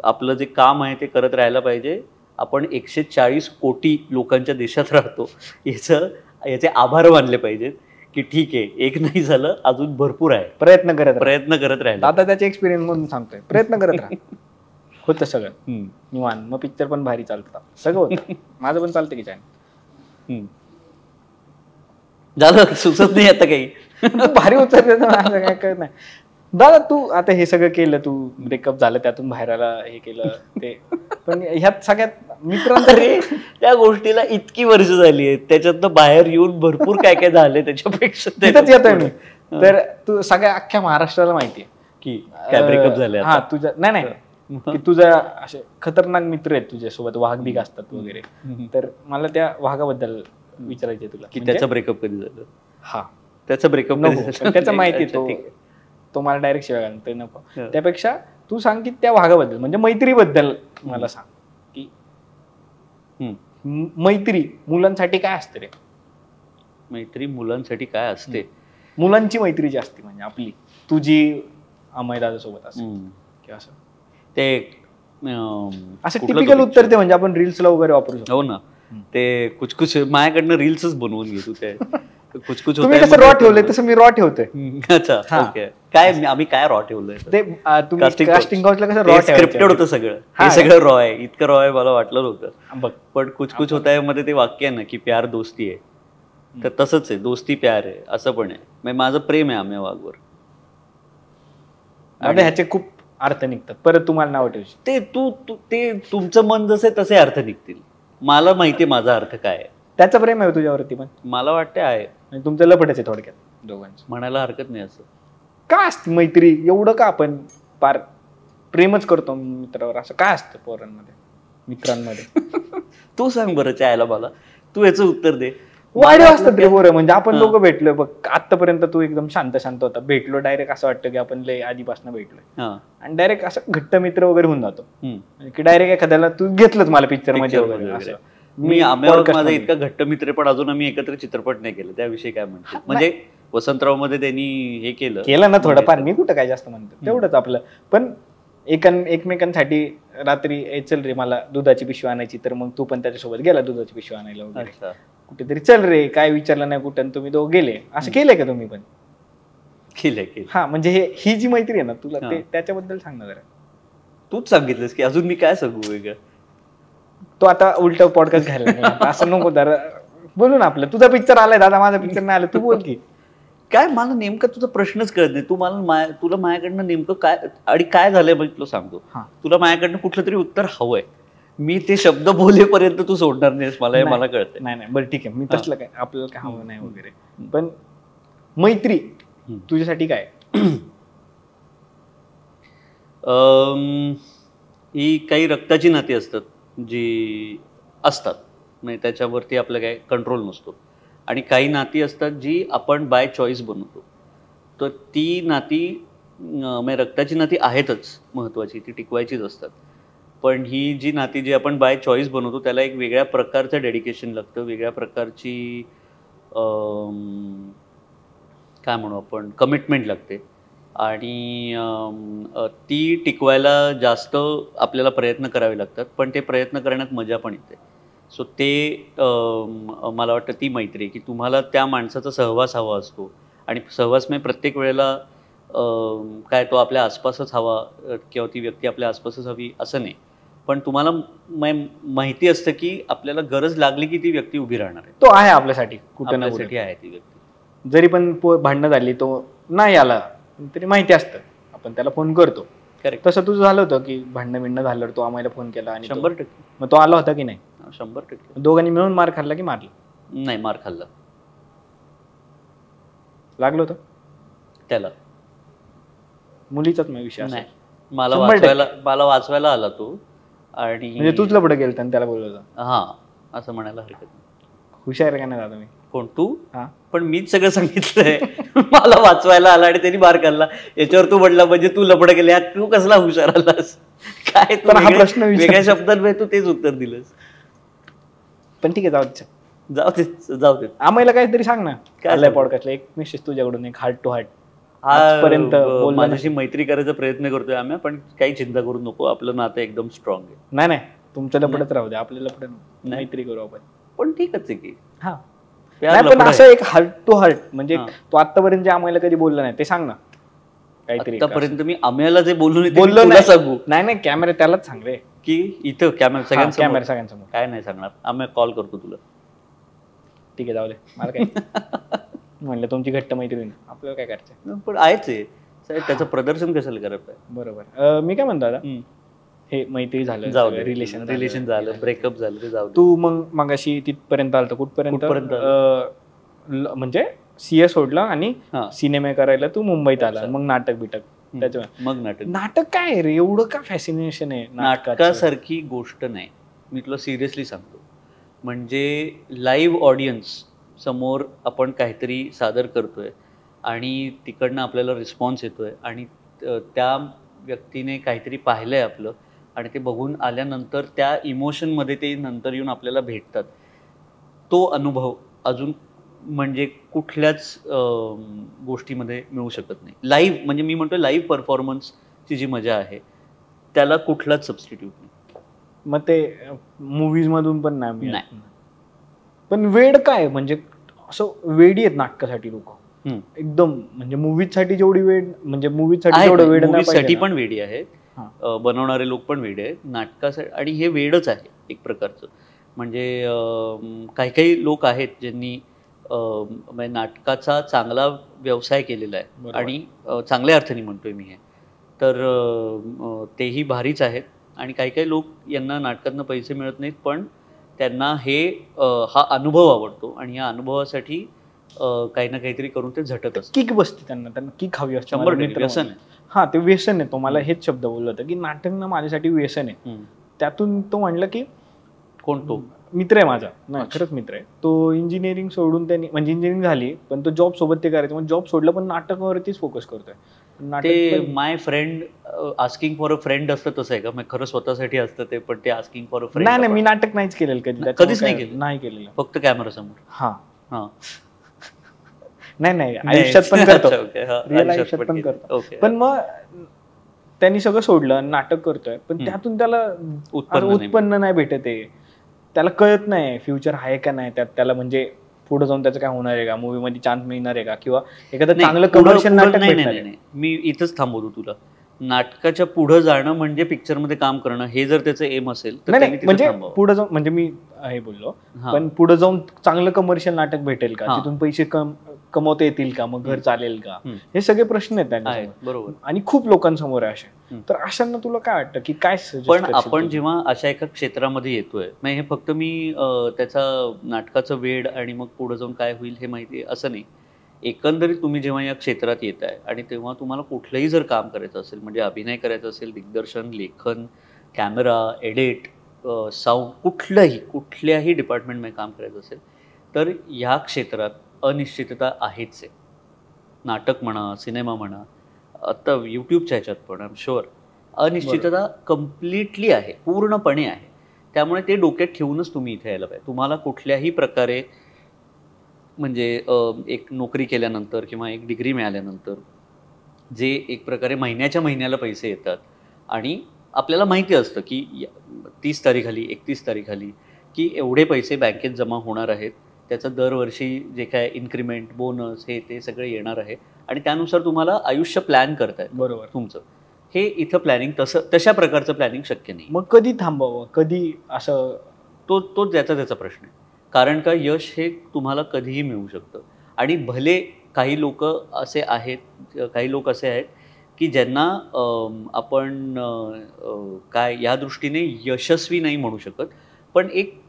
आपलं जे काम आहे ते करत राहायला पाहिजे. आपण 140 कोटी लोकांच्या देशात राहतो, याचे आभार मानले पाहिजेत की ठीक आहे, एक नाही झालं, अजून भरपूर आहे. प्रयत्न करत राहिले. आता त्याचे एक्सपिरियन्स म्हणून सांगतोय, प्रयत्न करत राहा. होतं सगळं निवांत. मग पिक्चर पण भारी चालतात, सगळं होतं. माझं पण चालतं की चॅनल. झालं, सुचत नाही आता काही. भारी उतरते असं काय कळत नाही. दादा तू आता हे सगळं केलं, तू ब्रेकअप झालं, त्यातून बाहेर आला, हे केलं ते, पण ह्यात सगळ्यात मित्रांना त्या गोष्टीला इतकी वर्ष झाली आहेत, त्याच्यातनं बाहेर येऊन भरपूर काय काय झालंय त्याच्यापेक्षा येतोय मी. तर तू सगळ्या अख्ख्या महाराष्ट्राला माहितीये की काय ब्रेकअप झाले. हा तुझ्या नाही की तुझ्या असे खतरनाक मित्र आहेत तुझ्यासोबत, वाघ बिग असतात वगैरे. तर मला त्या वाघाबद्दल विचारायचे तुला की त्याचा ब्रेकअप कधी झालं. हा त्याचा ब्रेकअप त्याचं माहिती, तो मला डायरेक्ट शिवाय घालतोय नको. त्यापेक्षा तू सांग की त्या वाघाबद्दल, म्हणजे मैत्रीबद्दल मला सांग की मैत्री मुलांसाठी काय असते रे? मैत्री मुलांसाठी काय असते? मुलांची मैत्री जी असते, म्हणजे आपली, तुझी अमय दादा सोबत असेल किंवा असं, ते असं टिपिकल उत्तर ते, म्हणजे आपण रील्सला वगैरे वापरू शकतो. हो ना, ते कुछ माझ्याकडनं रील्सच बनवून घेतो. ते कुछ तुम्ही कसं रॉ ठेवलंय तसं मी रॉ ठेवतोय. अच्छा ओके. काय आम्ही काय रॉ ठेवलंय ते? कास्टिंग काउचला कसं रॉ स्क्रिप्टेड होतं सगळं, हे सगळं रॉ आहे. इतकं रॉ आहे मला वाटलं नव्हतं. पण कुछ होता है मध्ये ते वाक्य आहे ना की प्यार दोस्ती आहे, तर तसंच आहे, दोस्ती प्यार आहे असं पण आहे. माझं प्रेम आहे आम्ही वाघवर. ह्याचे खूप अर्थ निघतात, परत तुम्हाला नाव ठेवू ते तुमचं मन जसे तसे अर्थ निघतील. मला माहितीये माझा अर्थ काय आहे. त्याचं प्रेम आहे तुझ्यावरती पण मला वाटतं आहे. तुमचं लपटच आहे थोडक्यात दोघांचं. म्हणायला हरकत नाही. असं काय असते मैत्री? एवढं का आपण पार प्रेमच करतो मित्रावर? असं काय असतं पोरांमध्ये, मित्रांमध्ये? तू सांग बरं चायला मला, तू याचं उत्तर दे. वाढीव असतात रे पोरं. म्हणजे आपण लोक भेटलोय बघ, आतापर्यंत तू एकदम शांत होता, भेटलो डायरेक्ट असं वाटतं की आपण लय आधीपासून भेटलोय, आणि डायरेक्ट असं घट्ट मित्र वगैरे होऊन जातो की डायरेक्ट एखाद्याला तू घेतलंच मला पिक्चर मध्ये वगैरे. मी माझा इतका घट्ट मित्र, पण अजून आम्ही एकत्र चित्रपट नाही केलं. त्याविषयी काय म्हणतो? म्हणजे वसंतराव मध्ये त्यांनी हे केलं ना थोडंफार. मी कुठं काय जास्त म्हणतो, तेवढंच आपलं. पण एकमेकांसाठी रात्री चल रे मला दुधाची पिशवी आणायची, तर मग तू पण त्याच्यासोबत गेला दुधाची पिशवी आणायला वगैरे. कुठेतरी चल रे, काय विचारलं नाही कुठं, तुम्ही दोघं गेले. असं केलंय का तुम्ही पण? केलंय. हा म्हणजे ही जी मैत्री आहे ना, तुला त्याच्याबद्दल सांग ना जरा. तूच सांगितलंस की अजून मी काय सांगू वेगळं. तो आता उलट पॉडकास्ट घ्यायला असं नको जरा बोलू ना आपलं. तुझा पिक्चर आलाय दादा, माझा पिक्चर नाही आला, तू बोल की काय मला नेमका तुझा प्रश्नच कळत नाही. तू मला तुला माझ्याकडनं नेमकं काय आणि काय झालंय म्हणजे तुला सांगतो. तुला माझ्याकडनं कुठलं तरी उत्तर हवंय. मी ते शब्द बोलेपर्यंत तू सोडणार नाहीस मला, हे मला कळतंय. नाही बरं ठीक आहे, मी तसलं काय आपल्याला काय हवं नाही वगैरे, पण मैत्री तुझ्यासाठी काय? ही काही रक्ताची नाती असतात जी असतात, म्हणजे त्याच्यावरती आपलं काय कंट्रोल नसतो. आणि काही नाती असतात जी आपण बाय चॉईस बनवतो. तर ती नाती म्हणजे रक्ताची नाती आहेतच महत्त्वाची, ती टिकवायचीच असतात. पण ही जी नाती जी आपण बाय चॉईस बनवतो त्याला एक वेगळ्या प्रकारचं डेडिकेशन लागतं, वेगळ्या प्रकारची काय म्हणू आपण कमिटमेंट लागते. आणि ती टिकवायला जास्त आपल्याला प्रयत्न करावे लागतात, पण ते प्रयत्न करण्यात मजा पण येते. सो ते मला वाटतं ती मैत्री की तुम्हाला त्या माणसाचा सहवास हवा असतो. आणि सहवास म्हणजे प्रत्येक वेळेला काय तो आपल्या आसपासच हवा किंवा ती व्यक्ती आपल्या आसपासच हवी असं नाही. पण तुम्हाला माहिती असतं की आपल्याला गरज लागली की ती व्यक्ती उभी राहणार आहे. तो आहे आपल्यासाठी, कुठे ना कुठे आहे ती व्यक्ती. जरी पण भांडणं झाली तो नाही आला तरी माहिती असतं आपण त्याला फोन करतो. करेक्ट. तसं तुझं झालं होतं की भांडणं बिंडणं झालं तो आम्हाला फोन केला आणि 100%. मग तो आला होता की नाही? 100%. दोघांनी मिळून मार खाल्ला की मारला? नाही, मार खाल्ला. लागलं होतं त्याला? मुलीचाच मग विषय नाही, मला वाचवायला आला तो. आणि म्हणजे तूच लपडं गेलं आणि त्याला बोलवलं? हा, असं म्हणायला हरकत नाही. हुशार का नाही दादा मी? कोण तू? हा, पण मीच सगळं सांगितलंय. मला वाचवायला आला आणि त्यांनी मार खाल्ला, याच्यावर तू म्हटला म्हणजे तू लपडं गेले. तू कसला हुशार आलास? काय हा प्रश्न वेगळ्या शब्दांमध्ये तू तेच उत्तर दिलंस. पण ठीक आहे, जाऊ दे. आम्हाला काहीतरी सांग ना. काय पॉडकास्टला एक मेसेज तुझ्याकडून, एक हार्ट टू हार्ट. माझ्याशी मैत्री करायचा प्रयत्न करतोय आम्ही, पण काही चिंता करू नको, आपलं नातं एकदम स्ट्रॉंग आहे. नाही तुमचं लपडच राहू दे, आपलं लपड मैत्री करू आपण. पण ठीकच आहे की. हा, पण असं एक हार्ट टू हार्ट म्हणजे तू आतापर्यंत जे आम्हाला कधी बोललं नाही ते सांग ना काहीतरी. आतापर्यंत मी आम्हाला जे बोललो नाही सांगू? नाही कॅमेरा त्यालाच सांग रे, की इथं कॅमेरा सगळ्यांसमोर काय नाही सांगणार. आम्ही कॉल करतो तुला. ठीक आहे, जाऊ दे. मला काय म्हणलं तुमची घट्ट मैत्री होईल, आपल्याला काय करायचं. पण आहेच आहे, त्याचं प्रदर्शन कशाला करायचं. बरोबर. मी काय म्हणतो दादा, हे मैत्री झालं, रिलेशन झालं, ब्रेकअप झालं, ते जाऊ. तू मग अशी तिथपर्यंत आलत कुठपर्यंत? म्हणजे सीए सोडला आणि सिनेमे करायला तू मुंबईत आला, मग नाटक बिटक. त्याच्यामुळे मग नाटक काय रे, एवढं का फॅसिनेशन आहे? नाटकासारखी गोष्ट नाही, मी तुला सिरियसली सांगतो. म्हणजे लाईव्ह ऑडियन्स समोर आपण काहीतरी सादर करतोय आणि तिकडनं आपल्याला रिस्पॉन्स येतोय आणि त्या व्यक्तीने काहीतरी पाहिलंय आपलं आणि ते बघून आल्यानंतर त्या इमोशनमध्ये ते नंतर येऊन आपल्याला भेटतात. तो अनुभव अजून म्हणजे कुठल्याच गोष्टीमध्ये मिळू शकत नाही. लाईव्ह म्हणजे मी म्हणतो लाईव्ह परफॉर्मन्सची जी मजा आहे त्याला कुठलाच सबस्टिट्यूट नाही. मग ते मूवीज मधून पण नाही. पण वेड काय, म्हणजे असं वेडी आहेत नाटकासाठी लोक एकदम, म्हणजे मूवीजसाठी जेवढी वेड, म्हणजे मूवीजसाठी जेवढं वेड, मूवीजसाठी पण वेडी आहेत, बनवणारे लोक पण वेडे आहेत नाटकासाठी. आणि हे वेडच आहे एक प्रकारचं. म्हणजे काही लोक आहेत ज्यांनी म्हणजे नाटकाचा चांगला व्यवसाय केलेला आहे आणि चांगल्या अर्थाने म्हणतोय मी हे, तर तेही भारीच आहेत. आणि काही लोक यांना नाटकातनं पैसे मिळत नाहीत, पण त्यांना हा अनुभव आवडतो आणि या अनुभवासाठी काही ना काहीतरी करून ते झटत असतात. किक बसते त्यांना किक हवी असते. 100% व्यसन आहे. हा, ते व्यसन आहे. तो मला हेच शब्द बोलला होता की नाटक ना माझ्यासाठी व्यसन आहे. त्यातून तो म्हणलं की कोण तो मित्र आहे माझा, नाही खरंच मित्र आहे तो. इंजिनिअरिंग सोडून त्यांनी, म्हणजे इंजिनिअरिंग झाली पण तो जॉब सोबत ते करायचं, मग जॉब सोडला पण नाटकावरतीच फोकस करतोय. ते my friend asking for a friend असतं तसं आहे का? मग खरं स्वतःसाठी असतं ते, पण ते आस्किंग फॉर अ फ्रेंड. नाही, मी नाटक नाहीच केलेलं कधीच नाही केलेलं. फक्त कॅमेरा समोर. हा, नाही आयुष्यात पण करतो, रिअल आयुष्यात पण करतो. पण मग त्यांनी सगळं सोडलं, नाटक करतोय, पण त्यातून त्याला उत्पन्न नाही भेटत आहे. त्याला कळत नाही फ्युचर आहे का नाही त्यात, त्याला म्हणजे पुढे जाऊन त्याचं काय होणार आहे का, मूवी मध्ये चान्स मिळणार आहे का, किंवा एखादं चांगलं कमर्शियल नाटक भेटणार आहे. मी इथंच थांबवतो तुला. नाटकाच्या पुढे जाणं म्हणजे पिक्चर मध्ये काम करणं, हे जर त्याचं एम असेल तर नाही, म्हणजे पुढे जाऊन, म्हणजे मी हे बोललो, पण पुढे जाऊन चांगलं कमर्शियल नाटक भेटेल का, तिथून पैसे कमवता येतील का, मग घर चालेल का, हे सगळे प्रश्न आहेत त्यांच्यासमोर. बरोबर. आणि खूप लोकांसमोर आहे असे. तर अशांना तुला काय वाटतं की काय पण आपण जेव्हा अशा एका क्षेत्रामध्ये येतोय, नाही हे फक्त मी त्याचा नाटकाचं वेड आणि मग पुढे जाऊन काय होईल हे माहिती असं नाही. एकंदरीत तुम्ही जेव्हा या क्षेत्रात येताय आणि तेव्हा तुम्हाला कुठलंही जर काम करायचं असेल, म्हणजे अभिनय करायचं असेल, दिग्दर्शन, लेखन, कॅमेरा, एडिट, साऊंड, कुठल्याही डिपार्टमेंटमध्ये काम करायचं असेल, तर ह्या क्षेत्रात अनिश्चितता आहेच आहे. नाटक म्हणा, सिनेमा म्हणा, आता यूट्यूबच्या ह्याच्यात पण आय एम शुअर अनिश्चितता कम्प्लिटली आहे, पूर्णपणे आहे. त्यामुळे ते डोक्यात ठेवूनच तुम्ही इथे यायला पाहिजे. तुम्हाला कुठल्याही प्रकारे म्हणजे एक नोकरी केल्यानंतर किंवा एक डिग्री मिळाल्यानंतर जे एक प्रकारे महिन्याला पैसे येतात आणि आपल्याला माहिती असतं की 30 तारीख आली, 31 तारीख आली की एवढे पैसे बँकेत जमा होणार आहेत, त्याचं दरवर्षी जे काय इन्क्रिमेंट, बोनस, हे ते सगळं येणार आहे आणि त्यानुसार तुम्हाला आयुष्य प्लॅन करताय. बरोबर. तुमचं हे इथं प्लॅनिंग तशा प्रकारचं प्लॅनिंग शक्य नाही. मग कधी थांबावं, कधी असं, तो त्याचा प्रश्न आहे. कारण का यश हे तुम्हाला कधीही मिळू शकतं आणि भले काही लोक असे आहेत की ज्यांना आपण काय या दृष्टीने यशस्वी नाही म्हणू शकत, पण एक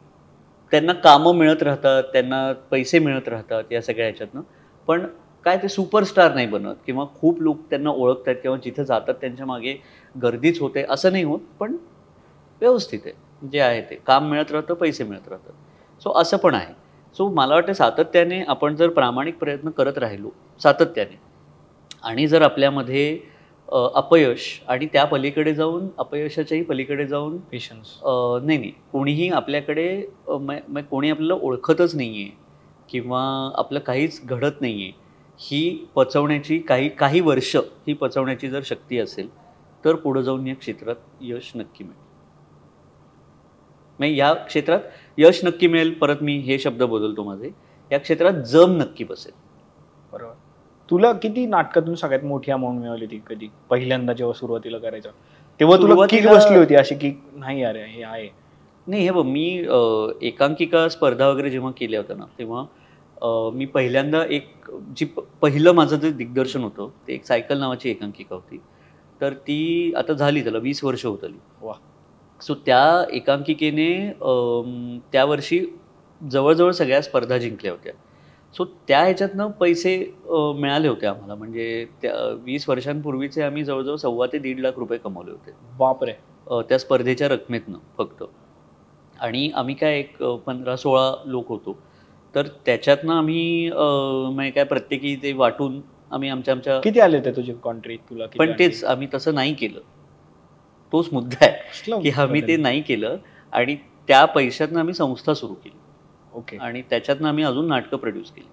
त्यांना कामं मिळत राहतात, त्यांना पैसे मिळत राहतात या सगळ्या ह्याच्यातनं, पण काय ते सुपरस्टार नाही बनत किंवा खूप लोक त्यांना ओळखतात किंवा जिथं जातात त्यांच्या मागे गर्दीच होते असं नाही होत, पण व्यवस्थित आहे जे आहे ते काम मिळत राहतं, पैसे मिळत राहतात. सो असं पण आहे. सो मला वाटतं सातत्याने आपण जर प्रामाणिक प्रयत्न करत राहिलो सातत्याने आणि जर आपल्यामध्ये अपयश आणि त्या पलीकडे जाऊन अपयशाच्याही पलीकडे जाऊन पेशन्स नाही कोणीही आपल्याकडे कोणी आपल्याला ओळखतच नाही आहे किंवा आपलं काहीच घडत नाही आहे ही पचवण्याची काही वर्ष ही पचवण्याची जर शक्ती असेल तर पुढं जाऊन या क्षेत्रात यश नक्की मिळेल. म्हणजे या क्षेत्रात यश नक्की मिळेल, परत मी हे शब्द बदलतो माझे, या क्षेत्रात जम नक्की बसेल. बरोबर. तुला किती नाटकातून सगळ्यात मोठी अमाऊंट मिळाली ती कधी पहिल्यांदा जेव्हा सुरुवातीला करायचं तेव्हा तुला किक बसली होती अशी की नाही यार हे आहे? नाही, हे बघ मी एकांकिका स्पर्धा वगैरे जेव्हा केल्या होत्या ना तेव्हा मी पहिल्यांदा पहिलं माझं जे दिग्दर्शन होतं ते एक सायकल नावाची एकांकिका होती. तर ती आता झाली त्याला 20 वर्ष होत आली. वा. सो त्या एकांकिकेने त्या वर्षी जवळजवळ सगळ्या स्पर्धा जिंकल्या होत्या. सो त्या ह्याच्यातनं पैसे मिळाले होते आम्हाला. म्हणजे त्या 20 वर्षांपूर्वीचे आम्ही जवळजवळ 1.25 ते 1.5 लाख रुपये कमवले होते. बापरे. त्या स्पर्धेच्या रकमेतनं फक्त. आणि आम्ही काय एक 15-16 लोक होतो. तर त्याच्यातनं आम्ही म्हणजे काय प्रत्येकी ते वाटून आम्ही आमच्या किती आले होते तुझे कॉन्ट्री तुला? पण तेच आम्ही तसं नाही केलं. तोच मुद्दा आहे की आम्ही ते नाही केलं आणि त्या पैशातनं आम्ही संस्था सुरू केली. ओके. आणि त्याच्यातनं आम्ही अजून नाटकं प्रोड्यूस केली.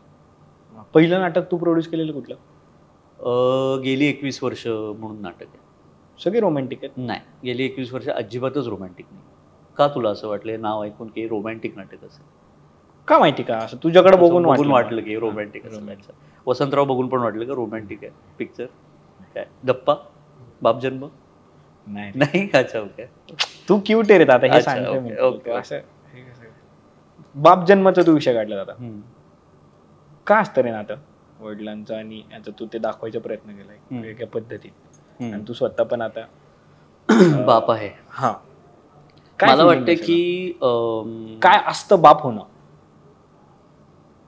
पहिलं नाटक तू प्रोड्यूस केलेलं कुठलं? गेली 21 वर्ष म्हणून नाटक आहे. सगळे रोमॅन्टिक आहेत? नाही, गेली 21 वर्ष अजिबातच रोमॅन्टिक नाही. का तुला असं वाटलं नाव ऐकून की रोमॅन्टिक नाटक असेल? का माहिती का असं तुझ्याकडे बघून वाटलं की रोमॅन्टिक असेल? वसंतराव बघून पण वाटलं का रोमॅन्टिक आहे पिक्चर? काय गप्पा? बाप जन्म? नाही. अच्छा ओके. तू क्यूट आहे रे आता हे सांगतो. असं बाप जन्माचा तू विषय काढला आता. का असतं रे नातं वडिलांचं आणि याचा तू ते दाखवायचा प्रयत्न केलाय वेगळ्या पद्धतीत आणि तू स्वतः पण आता बाप आहे. हा, मला वाटतं की काय असतं बाप होणं?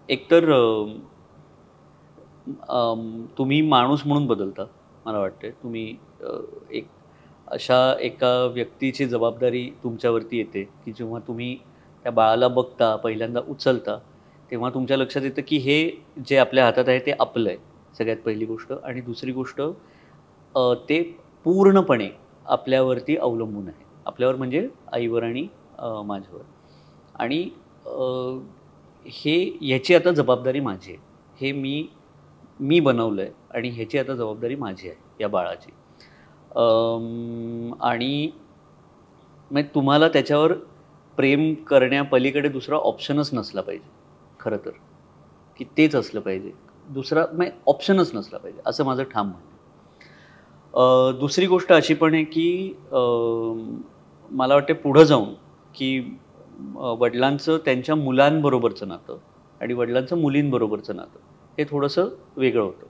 एकतर तुम्ही माणूस म्हणून बदलता. मला वाटते तुम्ही एक अशा एका व्यक्तीची जबाबदारी तुमच्यावरती येते की जेव्हा तुम्ही त्या बाळाला बघता, पहिल्यांदा उचलता, तेव्हा तुमच्या लक्षात येतं की हे जे आपल्या हातात आहे ते आपलं आहे सगळ्यात पहिली गोष्ट. आणि दुसरी गोष्ट ते पूर्णपणे आपल्यावरती अवलंबून आहे. आपल्यावर म्हणजे आईवर आणि माझ्यावर. आणि ह्याची आता जबाबदारी माझी आहे. हे मी बनवलं आहे आणि ह्याची आता जबाबदारी माझी आहे या बाळाची. आणि मग तुम्हाला त्याच्यावर प्रेम करण्यापलीकडे दुसरा ऑप्शनच नसला पाहिजे खरं तर, की तेच असलं पाहिजे. दुसरा मग ऑप्शनच नसला पाहिजे असं माझं ठाम म्हणणं. दुसरी गोष्ट अशी पण आहे की मला वाटते पुढं जाऊन की वडिलांचं त्यांच्या मुलांबरोबरचं नातं आणि वडिलांचं मुलींबरोबरचं नातं हे थोडंसं वेगळं होतं.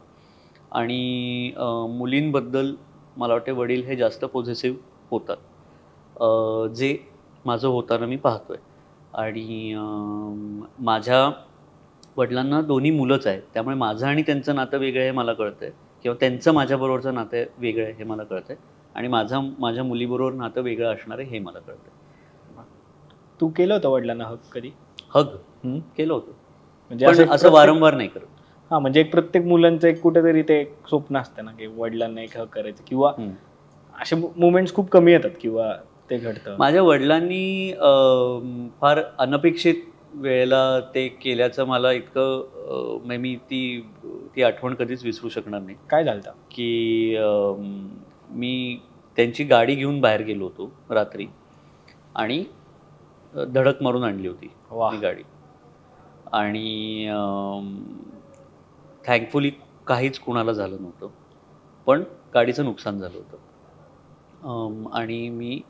आणि मुलींबद्दल मला वाटते वडील हे जास्त पॉझिटिव्ह होतात, जे माझं होताना मी पाहतोय. आणि माझ्या वडिलांना दोन्ही मुलंच आहेत, त्यामुळे माझं आणि त्यांचं नातं वेगळं आहे हे मला कळतंय, किंवा त्यांचं माझ्याबरोबरचं नातं वेगळं आहे हे मला कळतंय, आणि माझ्या मुलीबरोबर नातं वेगळं असणार आहे हे मला कळतंय. तू केलं होतं वडिलांना हक कधी? हग केलं होतं, म्हणजे पण असं वारंवार नाही करत. हा, म्हणजे एक प्रत्येक मुलांचं एक कुठेतरी ते एक स्वप्न असतं ना की वडिलांना एक हक करायचं, किंवा असे मुवमेंट्स खूप कमी येतात किंवा ते घडतं. माझ्या वडिलांनी फार अनपेक्षित वेळेला ते केल्याचं मला इतकं मी ती आठवण कधीच विसरू शकणार नाही. काय झालं की मी त्यांची गाडी घेऊन बाहेर गेलो होतो रात्री, आणि धडक मारून आणली होती ती गाडी. आणि थँकफुली काहीच कुणाला झालं नव्हतं, पण गाडीचं नुकसान झालं होतं. आणि मी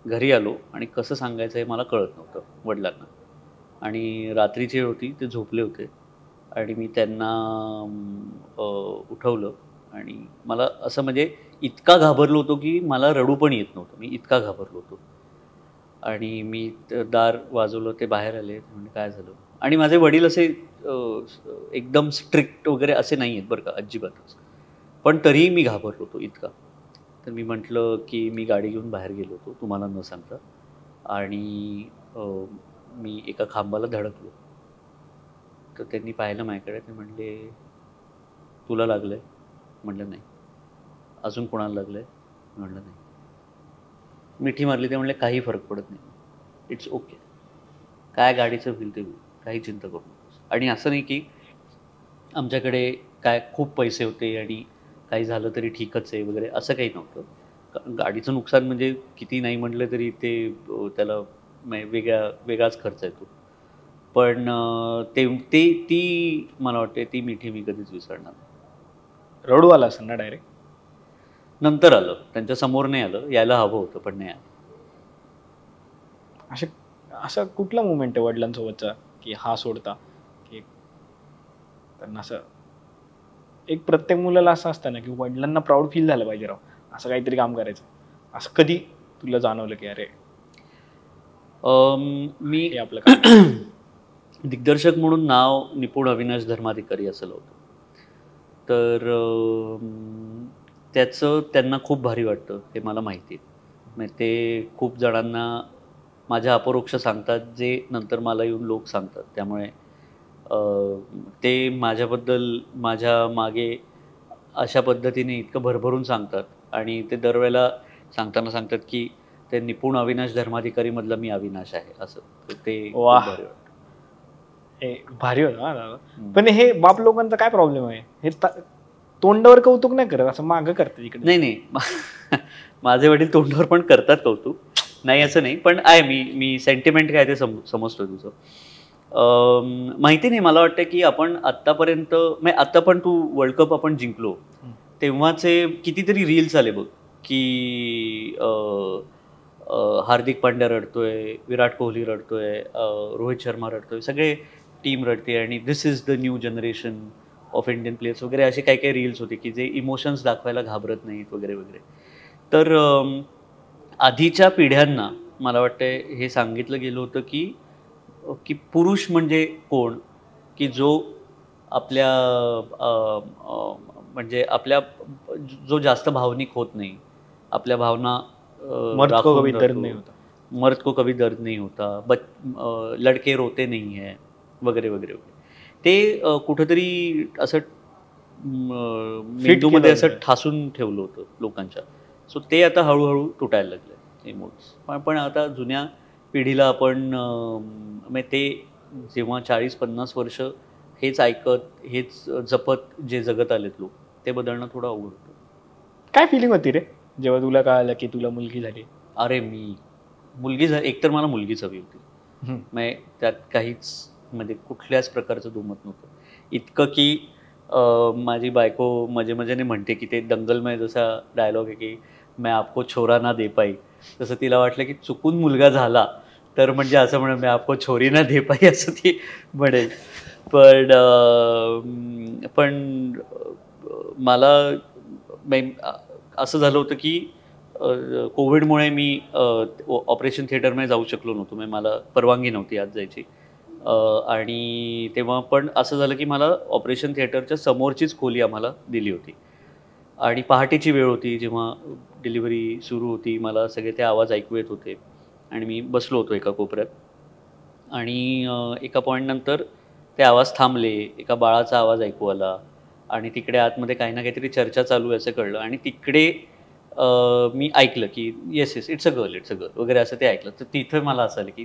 घरी आलो आणि कसं सांगायचं हे मला कळत नव्हतं वडिलांना. आणि रात्रीची होती, ते झोपले होते, आणि मी त्यांना उठवलं. आणि मला असं म्हणजे इतका घाबरलो होतो की मला रडू पण येत नव्हतं, मी इतका घाबरलो होतो. आणि मी दार वाजवलं, ते बाहेर आले, म्हणजे काय झालं. आणि माझे वडील असे एकदम स्ट्रिक्ट वगैरे असे नाही आहेत बरं का, अजिबातच. पण तरीही मी घाबरलो होतो इतका. तर मी म्हटलं की मी गाडी घेऊन बाहेर गेलो होतो तुम्हाला न सांगता, आणि मी एका खांबाला धडकलो. तर त्यांनी पाहिलं माझ्याकडे, ते म्हणले तुला लागलं आहे? म्हटलं नाही. अजून कोणाला लागलं आहे? म्हटलं नाही. मिठी मारली, ते म्हणले काही फरक पडत नाही, इट्स ओके, काय गाडीचं होईल ते होईल, काही चिंता करू नकोस. आणि असं नाही की आमच्याकडे काय खूप पैसे होते आणि काही झालं तरी ठीकच आहे वगैरे, असं काही नव्हतं. गाडीचं नुकसान म्हणजे किती नाही म्हटलं तरी ते त्याला वेगळाच खर्च येतो. पण ती मला वाटते ती मिठी मी कधीच विसरणार नाही. रडू आला असं ना डायरेक्ट? नंतर आलं, त्यांच्या समोर नाही आलं, यायला हवं होतं पण नाही आलं. असा कुठला मुवमेंट आहे वडिलांसोबतचा की हा सोडता, की त्यांना असं एक प्रत्येक मुलाला असं असतं ना की वडिलांना प्राऊड फील झालं पाहिजे, राव असं काहीतरी काम करायचं, असं कधी तुला जाणवलं की अरे मी आपलं काम? दिग्दर्शक म्हणून नाव निपुण अविनाश धर्माधिकारी असं होतं. तर त्याचं त्यांना खूप भारी वाटतं हे मला माहिती आहे. म्हणजे ते खूप जणांना माझ्या अपरोक्ष सांगतात, जे नंतर मला येऊन लोक सांगतात. त्यामुळे ते माझ्याबद्दल माझ्या मागे अशा पद्धतीने इतकं भरभरून सांगतात, आणि ते दरवेळेला सांगताना सांगतात की ते निपुण अविनाश धर्माधिकारीमधलं मी अविनाश आहे असं. ते भारी वाटतं. हे भारी होतं हा दादा. पण हे बाप लोकांचा काय प्रॉब्लेम आहे, हे तोंडावर कौतुक नाही करत, असं मागं करतात इकडे. नाही माझे वडील तोंडावर पण करतात कौतुक, नाही असं नाही, पण आहे मी सेंटिमेंट काय ते समजतो तुझं. माहिती नाही, मला वाटतं की आपण आत्तापर्यंत म्हणजे आत्ता पण तू वर्ल्ड कप आपण जिंकलो तेव्हाचे कितीतरी रील्स आले बघ, की हार्दिक पांड्या रडतोय, विराट कोहली रडतोय, रोहित शर्मा रडतोय, सगळे टीम रडते, आणि this is the new generation of Indian players वगैरे, असे काही काही रील्स होते की जे इमोशन्स दाखवायला घाबरत नाहीत वगैरे वगैरे. तर आधीच्या पिढ्यांना मला वाटतं हे सांगितलं गेलं होतं की पुरुष म्हणजे कोण, की जो आपल्या म्हणजे आपल्या जो जास्त भावनिक होत नाही, आपल्या भावना मर्द को कभी दर्द नहीं होता, मर्द को कभी दर्द नहीं होता, लड़के रोते नहीं है वगैरे वगैरे वगैरे. ते कुठंतरी असं मेंदूमध्ये असं ठासून ठेवलं होतं लोकांच्या. सो ते आता हळूहळू तुटायला लागलं इमोट्स. पण आता जुन्या पिढीला आपण म्हणजे ते जेव्हा 40-50 वर्ष हेच ऐकत हेच जपत जे जगत आलेत लोक, ते बदलणं थोडं अवघड होतं. काय फिलिंग होती रे जेव्हा तुला कळालं की तुला मुलगी झाली? अरे मी मुलगी झाली, एकतर मला मुलगीच हवी होती, म्हणजे त्यात काहीच म्हणजे कुठल्याच प्रकारचं दुमत नव्हतं. इतकं की माझी बायको मजेने म्हणते की ते दंगलमध्ये जसा डायलॉग आहे की मैं आपको छोरा ना दे पाई, तसं तिला वाटलं की चुकून मुलगा झाला तर म्हणजे असं म्हणेल मैं आपको छोरी ना दे पाई असं ती म्हणेल. पण मला असं झालं होतं की कोविडमुळे मी ऑपरेशन थिएटरमध्ये जाऊ शकलो नव्हतो. म्हणजे मला परवानगी नव्हती आत जायची. आणि तेव्हा पण असं झालं की मला ऑपरेशन थिएटरच्या समोरचीच खोली आम्हाला दिली होती. आणि पहाटेची वेळ होती जेव्हा डिलिव्हरी सुरू होती. मला सगळे ते आवाज ऐकू येत होते आणि मी बसलो होतो एका कोपऱ्यात. आणि एका पॉईंटनंतर ते आवाज थांबले. एका बाळाचा आवाज ऐकू आला आणि तिकडे आतमध्ये काही ना काहीतरी चर्चा चालू आहे असं कळलं. आणि तिकडे मी ऐकलं की येस इट्स अ गर्ल वगैरे असं ते ऐकलं. तर तिथं मला असं आलं की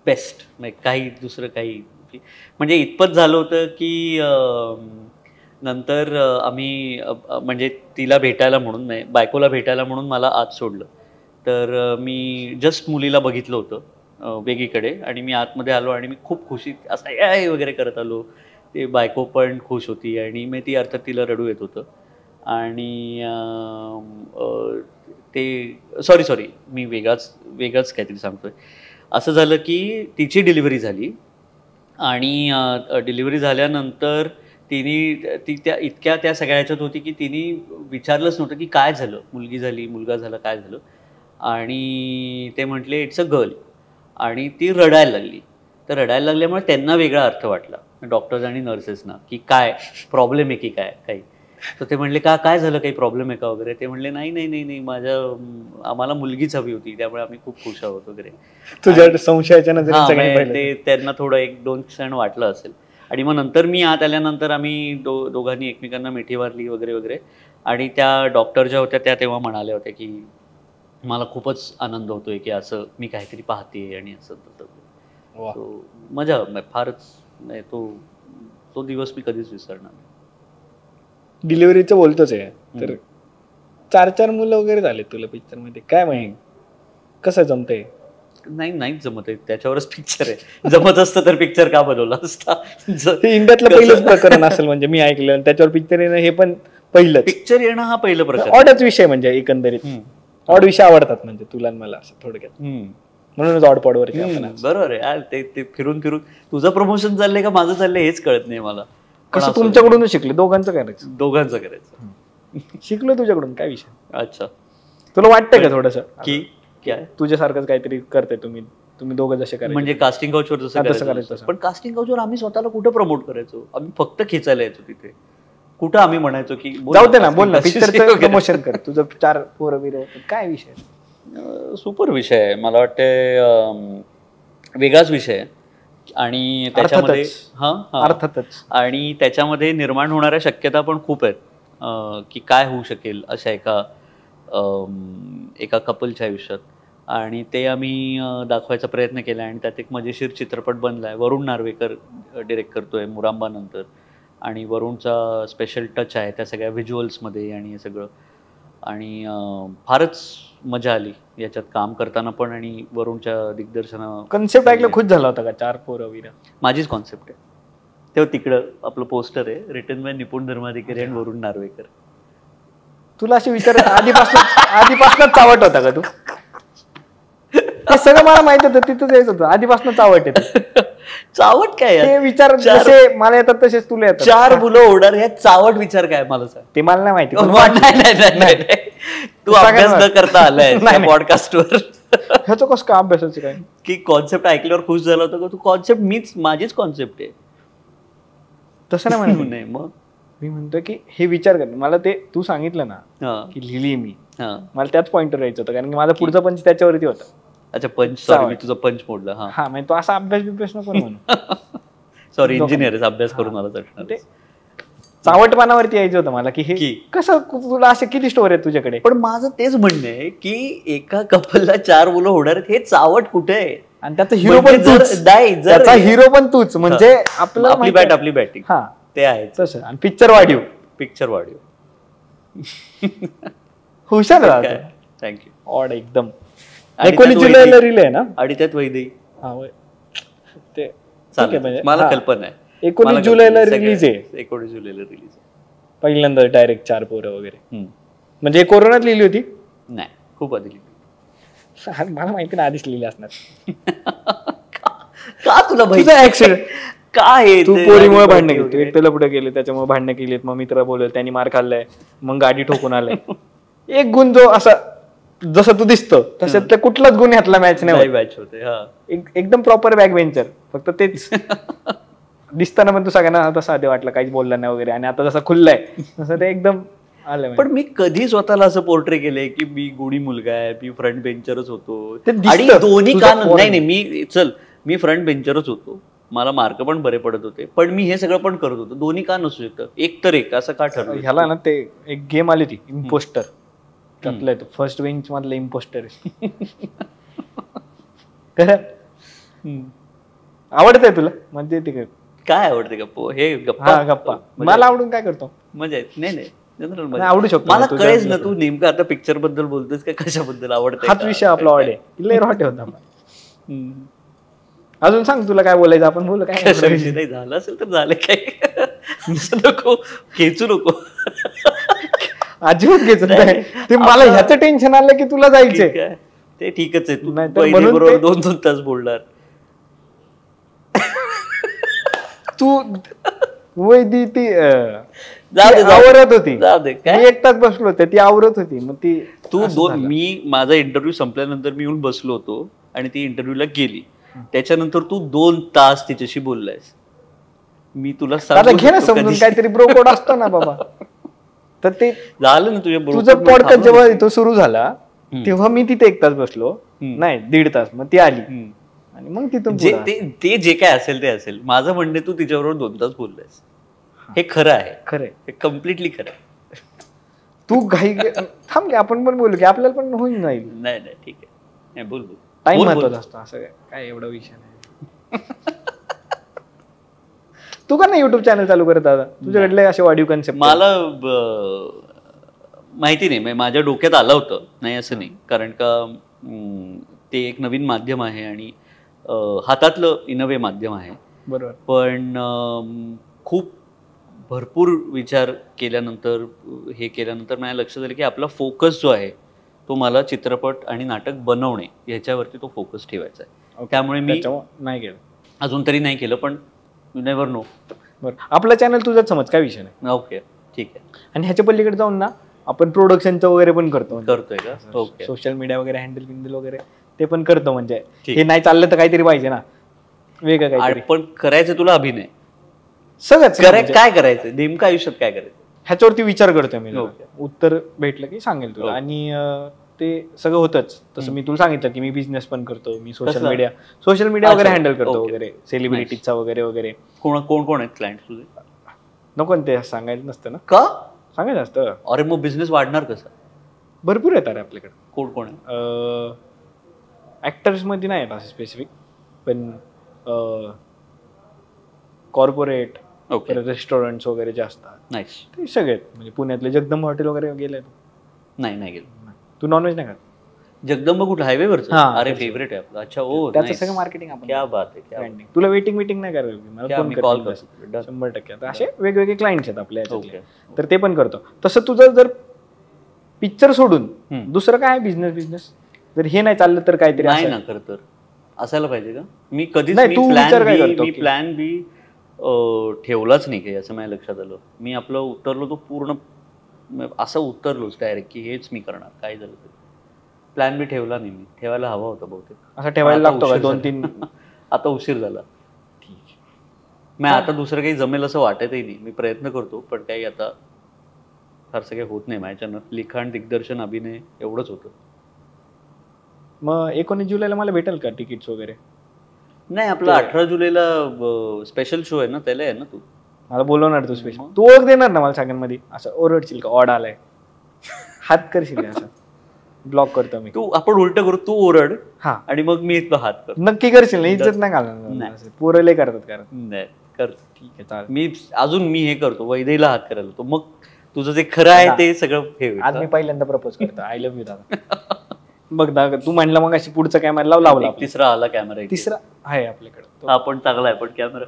बेस्ट, म्हणजे काही दुसरं काही म्हणजे इतपत झालं होतं की नंतर आम्ही म्हणजे तिला भेटायला म्हणून, बायकोला भेटायला म्हणून मला आत सोडलं. तर मी जस्ट मुलीला बघितलं होतं वेगळीकडे आणि मी आतमध्ये आलो आणि मी खूप खुशीत असं ए वगैरे करत आलो. ते बायको पण खुश होती आणि मी ती अर्थात तिला रडू येत होतं. आणि ते सॉरी मी वेगळंच काहीतरी सांगतोय. असं झालं की तिची डिलिव्हरी झाली आणि डिलिव्हरी झाल्यानंतर ती त्या सगळ्या ह्याच्यात होती की तिने विचारलंच नव्हतं की काय झालं, मुलगी झाली, मुलगा झाला, काय झालं. आणि ते म्हटले इट्स अ गर्ल आणि ती रडायला लागली. तर रडायला लागल्यामुळे त्यांना वेगळा अर्थ वाटला डॉक्टर्स आणि नर्सेसना की काय प्रॉब्लेम आहे की काय काही. तर ते म्हणले काय झालं, काही प्रॉब्लेम आहे का वगैरे. ते म्हणले नाही आम्हाला मुलगीच हवी होती त्यामुळे आम्ही खूप खुश आहोत वगैरे. तुझ्या संशयाच्या नजरेने ते त्यांना थोडं 1-2 क्षण वाटलं असेल. आणि मग नंतर मी आत आल्यानंतर आम्ही दोघांनी एकमेकांना मिठी मारली वगैरे वगैरे. आणि त्या डॉक्टर ज्या होत्या त्या तेव्हा म्हणाल्या होत्या की मला खूपच आनंद होतोय की असं मी काहीतरी पाहते आणि असं तसं. मजा फारच, तो दिवस मी कधीच विसरणार नाही. डिलिव्हरीचं बोलतोच आहे तर 4 मुलं वगैरे झाले तुला पिक्चर मध्ये, काय माहिती कसं जमतंय? नाहीच जमत आहे, त्याच्यावरच पिक्चर आहे. जमत असतं तर पिक्चर का बनवला असता? इंडियातलं पहिलंच प्रकरण असेल म्हणजे मी ऐकलं. त्याच्यावर पिक्चर येणं हे पण पहिलंच. पिक्चर येणं हा पहिलं प्रकरण. ऑडच विषय म्हणजे एकंदरीत ऑड विषय आवडतात म्हणजे तुला मला असं थोडक्यात. म्हणूनच ऑड पॉडवर बरोबर आहे. ते फिरून तुझं प्रमोशन चाललंय का माझं चाललंय हेच कळत नाही मला. कसं तुमच्याकडूनच शिकले, दोघांचं करायचं. शिकलो तुझ्याकडून, काय विषय. अच्छा, तुला वाटतंय का थोडस की काय तुझ्यासारखंच काहीतरी करते तुम्ही दोघं जसे करायचे म्हणजे कास्टिंग काउचवर जसं करायचं. पण कास्टिंग काउचवर आम्ही स्वतःला कुठं प्रमोट करायचो? आम्ही फक्त खेचायला यायचो तिथे. कुठं आम्ही म्हणायचो की जाऊ दे ना, बोल ना, पिक्चरचं प्रमोशन कर, तुझं 4 पोरं बिरं, काय विषय? सुपर विषय आहे, मला वाटतं वेगळाच विषय आहे. आणि त्याच्यामध्ये अर्थातच आणि त्याच्यामध्ये निर्माण होणाऱ्या शक्यता पण खूप आहेत की काय होऊ शकेल अशा एका कपलच्या आयुष्यात. आणि ते आम्ही दाखवायचा प्रयत्न केला आणि त्यात एक मजेशीर चित्रपट बनला आहे. वरुण नार्वेकर डिरेक्ट करतोय मुरांबानंतर. आणि वरुणचा स्पेशल टच आहे त्या सगळ्या व्हिज्युअल्समध्ये आणि हे सगळं. आणि फारच मजा आली याच्यात काम करताना पण. आणि वरुणच्या दिग्दर्शना कन्सेप्ट ऐकलं खुश झाला होता का? 4 पोरं विरा माझीच कॉन्सेप्ट आहे. तेव्हा तिकडं आपलं पोस्टर आहे, रिटन बाय निपुण धर्माधिकारी आणि वरुण नार्वेकर. तुला असे विचार आधीपासूनच चावट होता का तू? ते सगळं मला माहित होतं, तिथंच यायचं होतं, आधीपासून चावट येत. चावट काय हे विचार जसे मला येतात तसेच तुला येतात. 4 मुलं होणार ह्या चावट विचार काय मला सांग? ते मला नाही माहिती. नाही तू अभ्यास न करता आलाय पॉडकास्टवर. ह्याचं कसं का अभ्यासाचं काय की कॉन्सेप्ट ऐकल्यावर खुश झाला होता का तू? कॉन्सेप्ट माझीच कॉन्सेप्ट आहे. तसं नाही म्हणत नाही, मग मी म्हणतोय की हे विचार कर. मला ते तू सांगितलं ना की लिहिली मी, मला त्याच पॉइंटवर यायचं होतं कारण की माझा पुढचा पंच त्याच्यावरती होता. अच्छा, पंच. सॉरी, मी तुझा पंच मोडला. हा म्हणजे तो असा अभ्यास नको म्हणून. सॉरी, इंजिनियर अभ्यास करून मला ते चावटपणावरती यायचं होतं मला की हे कसं तुला असे किती स्टोरी आहेत तुझ्याकडे. पण माझं तेच म्हणणं आहे की एका कपलला 4 मुलं होणार आहेत, हे चावट कुठे आहे? आणि त्याचा हिरो पण तूच, त्याचा हिरो पण तूच, म्हणजे आपली बॅटिंग. हा, ते आहे तसं. आणि पिक्चर वाढीव हुशार. थँक्यू. ऑड एकदम. 19 जुलैला रिलीज आहे ना? आणि त्यात वैदेही. ते मला कल्पना आहे 19 जुलैला रिलीज आहे. 19 जुलैला रिलीज आहे पहिल्यांदा डायरेक्ट 4 पोरं वगैरे. म्हणजे कोरोनात लिहिली होती? नाही, खूप आधी लिहिली. मला माहिती ना, आधीच लिहिली असणार. का का तुला माहिती तुझा ऍक्सिडेंट काय तू पोरीमुळे भांडणं केली, तू एकट्याला पुढे गेले त्याच्यामुळे भांडणं केलीत, मग मित्र बोलले त्यांनी मार खाल्लाय, मग गाडी ठोकून आलाय. एक गुण जो असा जसं तू दिसतो तशातला कुठलाच गुण ह्यातला मॅच नाही होत. मॅच होते. एकदम प्रॉपर बॅक बेंचर, फक्त तेच दिसताना पण तू सगळ्यांना तसं आधी वाटलं काहीच बोलला नाही वगैरे, आणि आता जसा खुल्लाय तसं ते एकदम आलं. पण मी कधी स्वतःला असं पोर्ट्रे केलंय की मी गुणी मुलगा आहे, मी फ्रंट बेंचरच होतो. ते दिसतं. आणि दोन्ही तुझं कान पोर- नाही मी फ्रंट बेंचरच होतो, मला मार्क पण बरे पडत होते, पण मी हे सगळं पण करत होतो. दोन्ही का नसू शकतं, एक तर एक असं का ठरवलं? ह्याला ना ते एक गेम आली होती इम्पोस्टर, त्यातलं तो फर्स्ट बेंच मधलं इम्पोस्टर. आवडतंय तुला म्हणजे ते काय आवडते गप्पा? हे हा गप्पा मला आवडून काय करतो, मजा येत नाही जनरल नाही, आवडू शकतो. मला तुझ्या कळेच ना तू नेमकं आता पिक्चर बद्दल बोलतोस का कशाबद्दल आवडतं? हाच विषय आपला आवडे लय हॉटे होता. अजून सांग तुला काय बोलायचं, आपण बोलू काय. कशाविषयी नाही झालं असेल तर झालं काय, नको खेचू नको. अजिबात घ्यायचं नाही ते, मला ह्याचं टेन्शन आलं की तुला जायचंय. ठीक आहे, ते ठीकच आहे. तू नाहीतर म्हणून बरोबर ते- 2-2 तास बोलणार. तू वैदी ती जाऊ दे, आवरत होती, जाऊ दे. काय? मी एक तास बसलो होते, ती आवरत होती, मग ती तू असं दोन झालं. माझा इंटरव्ह्यू संपल्यानंतर मी येऊन बसलो होतो आणि ती इंटरव्ह्यूला गेली. त्याच्यानंतर तू 2 तास तिच्याशी बोललायस. मी तुला आता सांगू घे ना शकतो समजून, कधी- काहीतरी ब्रोकोड असतो ना बाबा. तर ते झालं ना तुझ्या बरोबर. तुझं पॉडकास्ट जेव्हा इथं सुरू झाला हम्म. तेव्हा मी तिथे 1 तास बसलो, हम्म. नाही 1.5 तास, मग ती आली हम्म. आणि मग तिथून जे पुढं. ते जे काय असेल ते असेल. माझं म्हणणे तू तिच्याबरोबर 2 तास बोललायस, हे खरं आहे. खरंय, हे कम्प्लिटली खरं आहे. तू घाई थांब की आपण पण बोलू की आपल्याला पण होऊन जाईल. नाही नाही ठीक आहे, नाही बोल बोल. टाइम बोल, बोल. महत्वाचा असतो, असं काय एवढा विषय नाही. तू का नाही युट्यूब चॅनल चालू करत आता? तुझ्याकडले असे वाढीव कन्सेप्ट मला माहिती नाही, म्हणजे माझ्या डोक्यात आलं होतं, नाही असं नाही, कारण का ते एक नवीन माध्यम आहे आणि हातातलं इन अ वे माध्यम आहे. बरोबर. पण खूप भरपूर विचार केल्यानंतर हे केल्यानंतर माझ्या लक्षात आलं की आपला फोकस जो आहे तो मला चित्रपट आणि नाटक बनवणे ह्याच्यावरती तो फोकस ठेवायचा आहे. त्यामुळे मी त्याच्यामुळे नाही केलं अजून तरी नाही केलं, पण यू नेव्हर नो. बरं, आपला चॅनल तुझाच समज, काय विषय नाही. ओके ठीक आहे, आणि ह्याच्या पलीकडे जाऊन ना आपण प्रोडक्शनचं वगैरे पण करतो, करतोय का? ओके, सोशल मीडिया वगैरे हँडल बिंडल वगैरे ते पण करतो. म्हणजे ठीक. हे नाही चाललं तर काहीतरी पाहिजे ना, वेगळं काहीतरी. पण करायचं तुला अभिनय सगळंच म्हणजे काय करायचं नेमकं आयुष्यात काय करायचं ह्याच्यावरती विचार करतोय मी. Okay. उत्तर भेटलं की सांगेल तुला. Okay. आणि ते सगळं होतच तसं. मी तुला सांगितलं की मी बिझनेस पण करतो, मी सोशल कसला? मीडिया वगैरे अच्छा, हँडल करतो okay. वगैरे, सेलिब्रिटीजचा वगैरे वगैरे. कोण कोण आहेत क्लायंट तुझे? नको ना ते सांगायचं नसतं ना, का? सांगायचं असतं. अरे मग बिझनेस वाढणार कसा? भरपूर येतात रे आपल्याकडे. कोण कोण आहे? ऍक्टर्स मध्ये नाही येत असं स्पेसिफिक, पण कॉर्पोरेट ओके, रेस्टॉरंट्स वगैरे जे असतात नाईस. ते सगळे आहेत. म्हणजे पुण्यातले जगदंब हॉटेल वगैरे गेलंय तू? नाही गेलो. तू नॉनव्हेज नाही खात? जगदंब कुठं हायवेवरचं? हा, अरे तेच. फेवरेट आहे आपलं. अच्छा ओ, त्याचं nice. सगळं मार्केटिंग आपण क्या बात आहे, क्या बात. branding. तुला वेटिंग नाही करायला मला क्या, फोन मी कर कॉल बिंदास. करतो. Done. 100%. आता असे वेगवेगळे क्लायंट्स आहेत आपल्या ओके. याच्यातले, तर ते पण करतो. तसं तुझं जर पिक्चर सोडून हम्म. दुसरं काय बिझनेस जर हे नाही चाललं तर काहीतरी नाही असं ना, खरं तर असायला पाहिजे का? मी कधीच नाही, तू विचार काय करतो की- प्लॅन बी ठेवलाच नाही काही, असं माझ्या लक्षात आलं. मी आपलं उतरलो तो पूर्ण असं उतरलोच डायरेक्ट की हेच मी करणार, काय झालं तरी. प्लॅन बी ठेवला नाही मी, ठेवायला हवा होता बहुतेक. असं ठेवायला आता लागतो का उशीर 2-3? आता उशीर झाला. मी आता दुसरं काही जमेल असं वाटतही नाही. मी प्रयत्न करतो, पण काही आता फारसं काही होत नाही माझ्यानं. लिखाण, दिग्दर्शन, अभिनय एवढंच होतं. मग 19 जुलैला मला भेटेल का तिकीट्स वगैरे? नाही, आपला 18 जुलैला स्पेशल शो आहे ना, त्याला आहे ना तू. मला बोलवणार तू स्पेशल? मग? तू ओळख देणार ना मला सगळ्यांमध्ये? असं ओरडशील का ऑड आलाय, हात करशील का असं? ब्लॉक करतो मी. तू आपण उलट करू, तू ओरड हा, आणि मग मी इथं हात कर. नक्की करशील ना? इज्जत नाही नाही. घालणार. पोरं लय करतात कारण. नाही कर. ठीक आहे चालेल. मी हे करतो, वैदेहीला हात करायला तो. मग तुझं जे खरं आहे ते सगळं हे होईल. आज मी पहिल्यांदा प्रपोज करतो, आय लव्ह यू दादा. बघ दादा, तू म्हणला मग अशी पुढचा कॅमेरा लावला एक तिसरा आला कॅमेरा. तिसरा आहे आपल्याकडे. हा पण चांगला आहे, पण कॅमेरा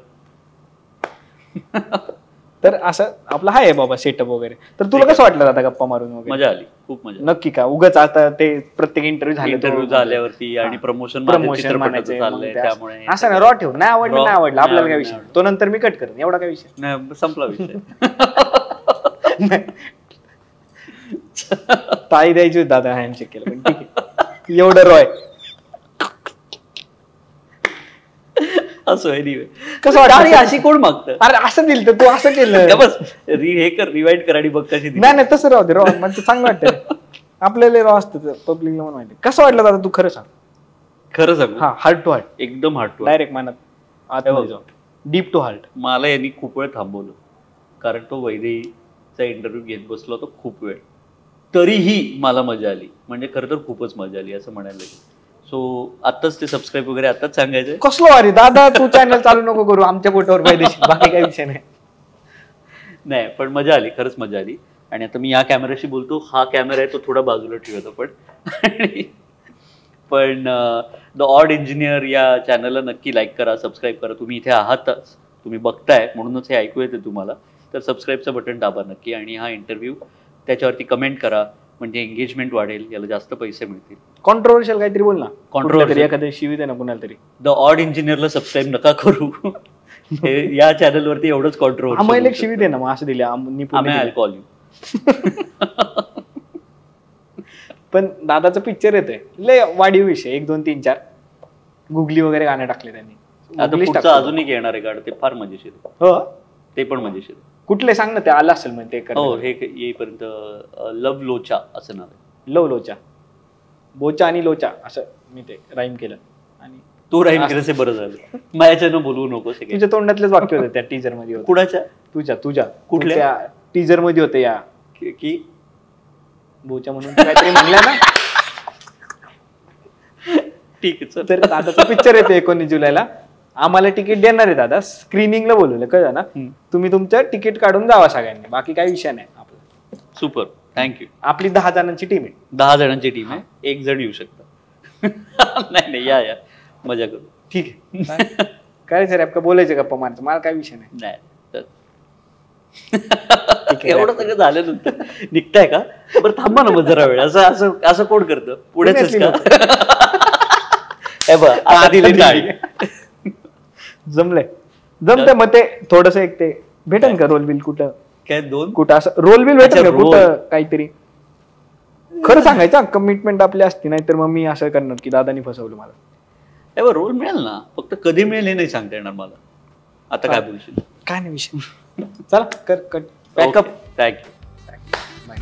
तर असं आपलं आहे बाबा सेटअप वगैरे. तर तुला कसं वाटलं दादा गप्पा मारून वगैरे? मजा आली, खूप मजा. नक्की का उगाच आता ते प्रत्येक इंटरव्ह्यू झाल्यावरती आणि प्रमोशन म्हणायचे त्यामुळे असं ना रॉ ठेव, नाही आवडलं आपल्याला काय विषय, तो नंतर मी कट करेन, एवढा काय विषय नाही, संपला विषय. ताई द्यायची होती दादा हँडशेक केलं, पण ठीक आहे एवढं रॉय. असं anyway. कसं वाटतं? अशी कोण मागतं? अरे असं दिलं तर तू असं केलं, बस हे कर, रिवाइंड कर आणि बघ कशी दिली. नाही तसं राहू दे, रॉ म्हणजे चांगलं वाटतं आपल्याला रॉ असतं, पब्लिकला पण माहिती. कसं वाटलं दादा तू खरं सांग? खरं सांगू, हा हार्ट टू हार्ट, एकदम हार्ट टू डायरेक्ट मनात डीप टू हार्ट. मला यांनी खूप वेळ थांबवलं, कारण तो वैदेहीचा इंटरव्ह्यू घेत बसलो होतो खूप वेळ, तरीही मला मजा आली. म्हणजे खरं तर खूपच मजा आली असं म्हणायला लागेल. सो आत्ताच ते सबस्क्राईब वगैरे आताच सांगायचं. कसलो अरे दादा, तू चॅनल चालू नको करू आमच्या पोटावर पाहिजे, बाकी काही विषय नाही. पण मजा आली, खरंच मजा आली. आणि आता मी या कॅमेऱ्याशी बोलतो, हा कॅमेरा आहे तो थोडा बाजूला ठेवतो, पण द ऑड इंजिनियर या चॅनलला नक्की लाईक करा, सबस्क्राईब करा. तुम्ही इथे आहातच, तुम्ही बघताय म्हणूनच हे ऐकू येते तुम्हाला, तर सबस्क्राईबचं बटन दाबा नक्की. आणि हा इंटरव्ह्यू त्याच्यावरती कमेंट करा, म्हणजे एंगेजमेंट वाढेल, याला जास्त पैसे मिळतील. कॉन्ट्रोवर्शियल काहीतरी बोल ना, कॉन्ट्रोवर्शियल एखाद्या शिवी दे ना कुणाला तरी. द ऑड इंजिनियरला सबस्क्राईब नका करू. हे या चॅनलवरती एवढंच कॉन्ट्रोवर्शियल. आम्हाला एक शिवी दे ना, मग असं दिले कॉल. पण दादाचं पिक्चर येतंय, लय वाढीव विषय, 1 2 3 4 गुगली वगैरे गाणे टाकले त्यांनी. आता पुढचं अजून एक येणार आहे गाणं, ते फार मजेशीर आहे. हो ते पण मजेशीर. कुठले सांग ना, ते आलं असेल म्हणजे ते. हो, हे येईपर्यंत लव लोचा असं नाव आहे. लव लोचा, बोचा आणि लोचा असं मी ते राईम केलं. आणि तू राईम केलं, ते बरं झालं. माझ्यानं बोलवू नकोस. तुझ्या तोंडातलेच वाक्य होते त्या टीजर मध्ये. कुणाच्या? तुझ्या कुठल्या टीजर मध्ये होते या की बोचा म्हणून काहीतरी म्हणल्या ना. ठीक आहे. तर दादाचा पिक्चर येते 19 जुलैला. आम्हाला तिकीट देणार आहे दादा, स्क्रीनिंगला बोलवलं, कळलं ना. तुम्ही तुमचं तिकीट काढून जावा सगळ्यांनी, बाकी काही विषय नाही आपला. Super, thank you. आपली 10 जणांची टीम आहे. 10 जणांची टीम आहे, 1 जण येऊ शकता. नाही या मजा करू. ठीक आहे. काय सर आपका बोलायचं गप्पा मारायचं, मला काही विषय नाही. एवढं सगळं झाल्यानंतर निघताय का? बरं थांबा ना मग जरा वेळ. असं कोण करतं? पुढेच जमतंय मग ते थोडस एक ते भेटेल का रोल बिल कुठं? काय 2 कुठं असं रोल बिल भेटेल का कुठं? काहीतरी खरं सांगायचं, कमिटमेंट आपली असती, नाही तर मग मी असं करणार की दादानी फसवलं मला. रोल मिळेल ना, फक्त कधी मिळेल हे नाही सांगता येणार मला. आता काय बोलशील? काय नाही विषय. चला कर कट, पॅकअप. थँक्यू. बाय.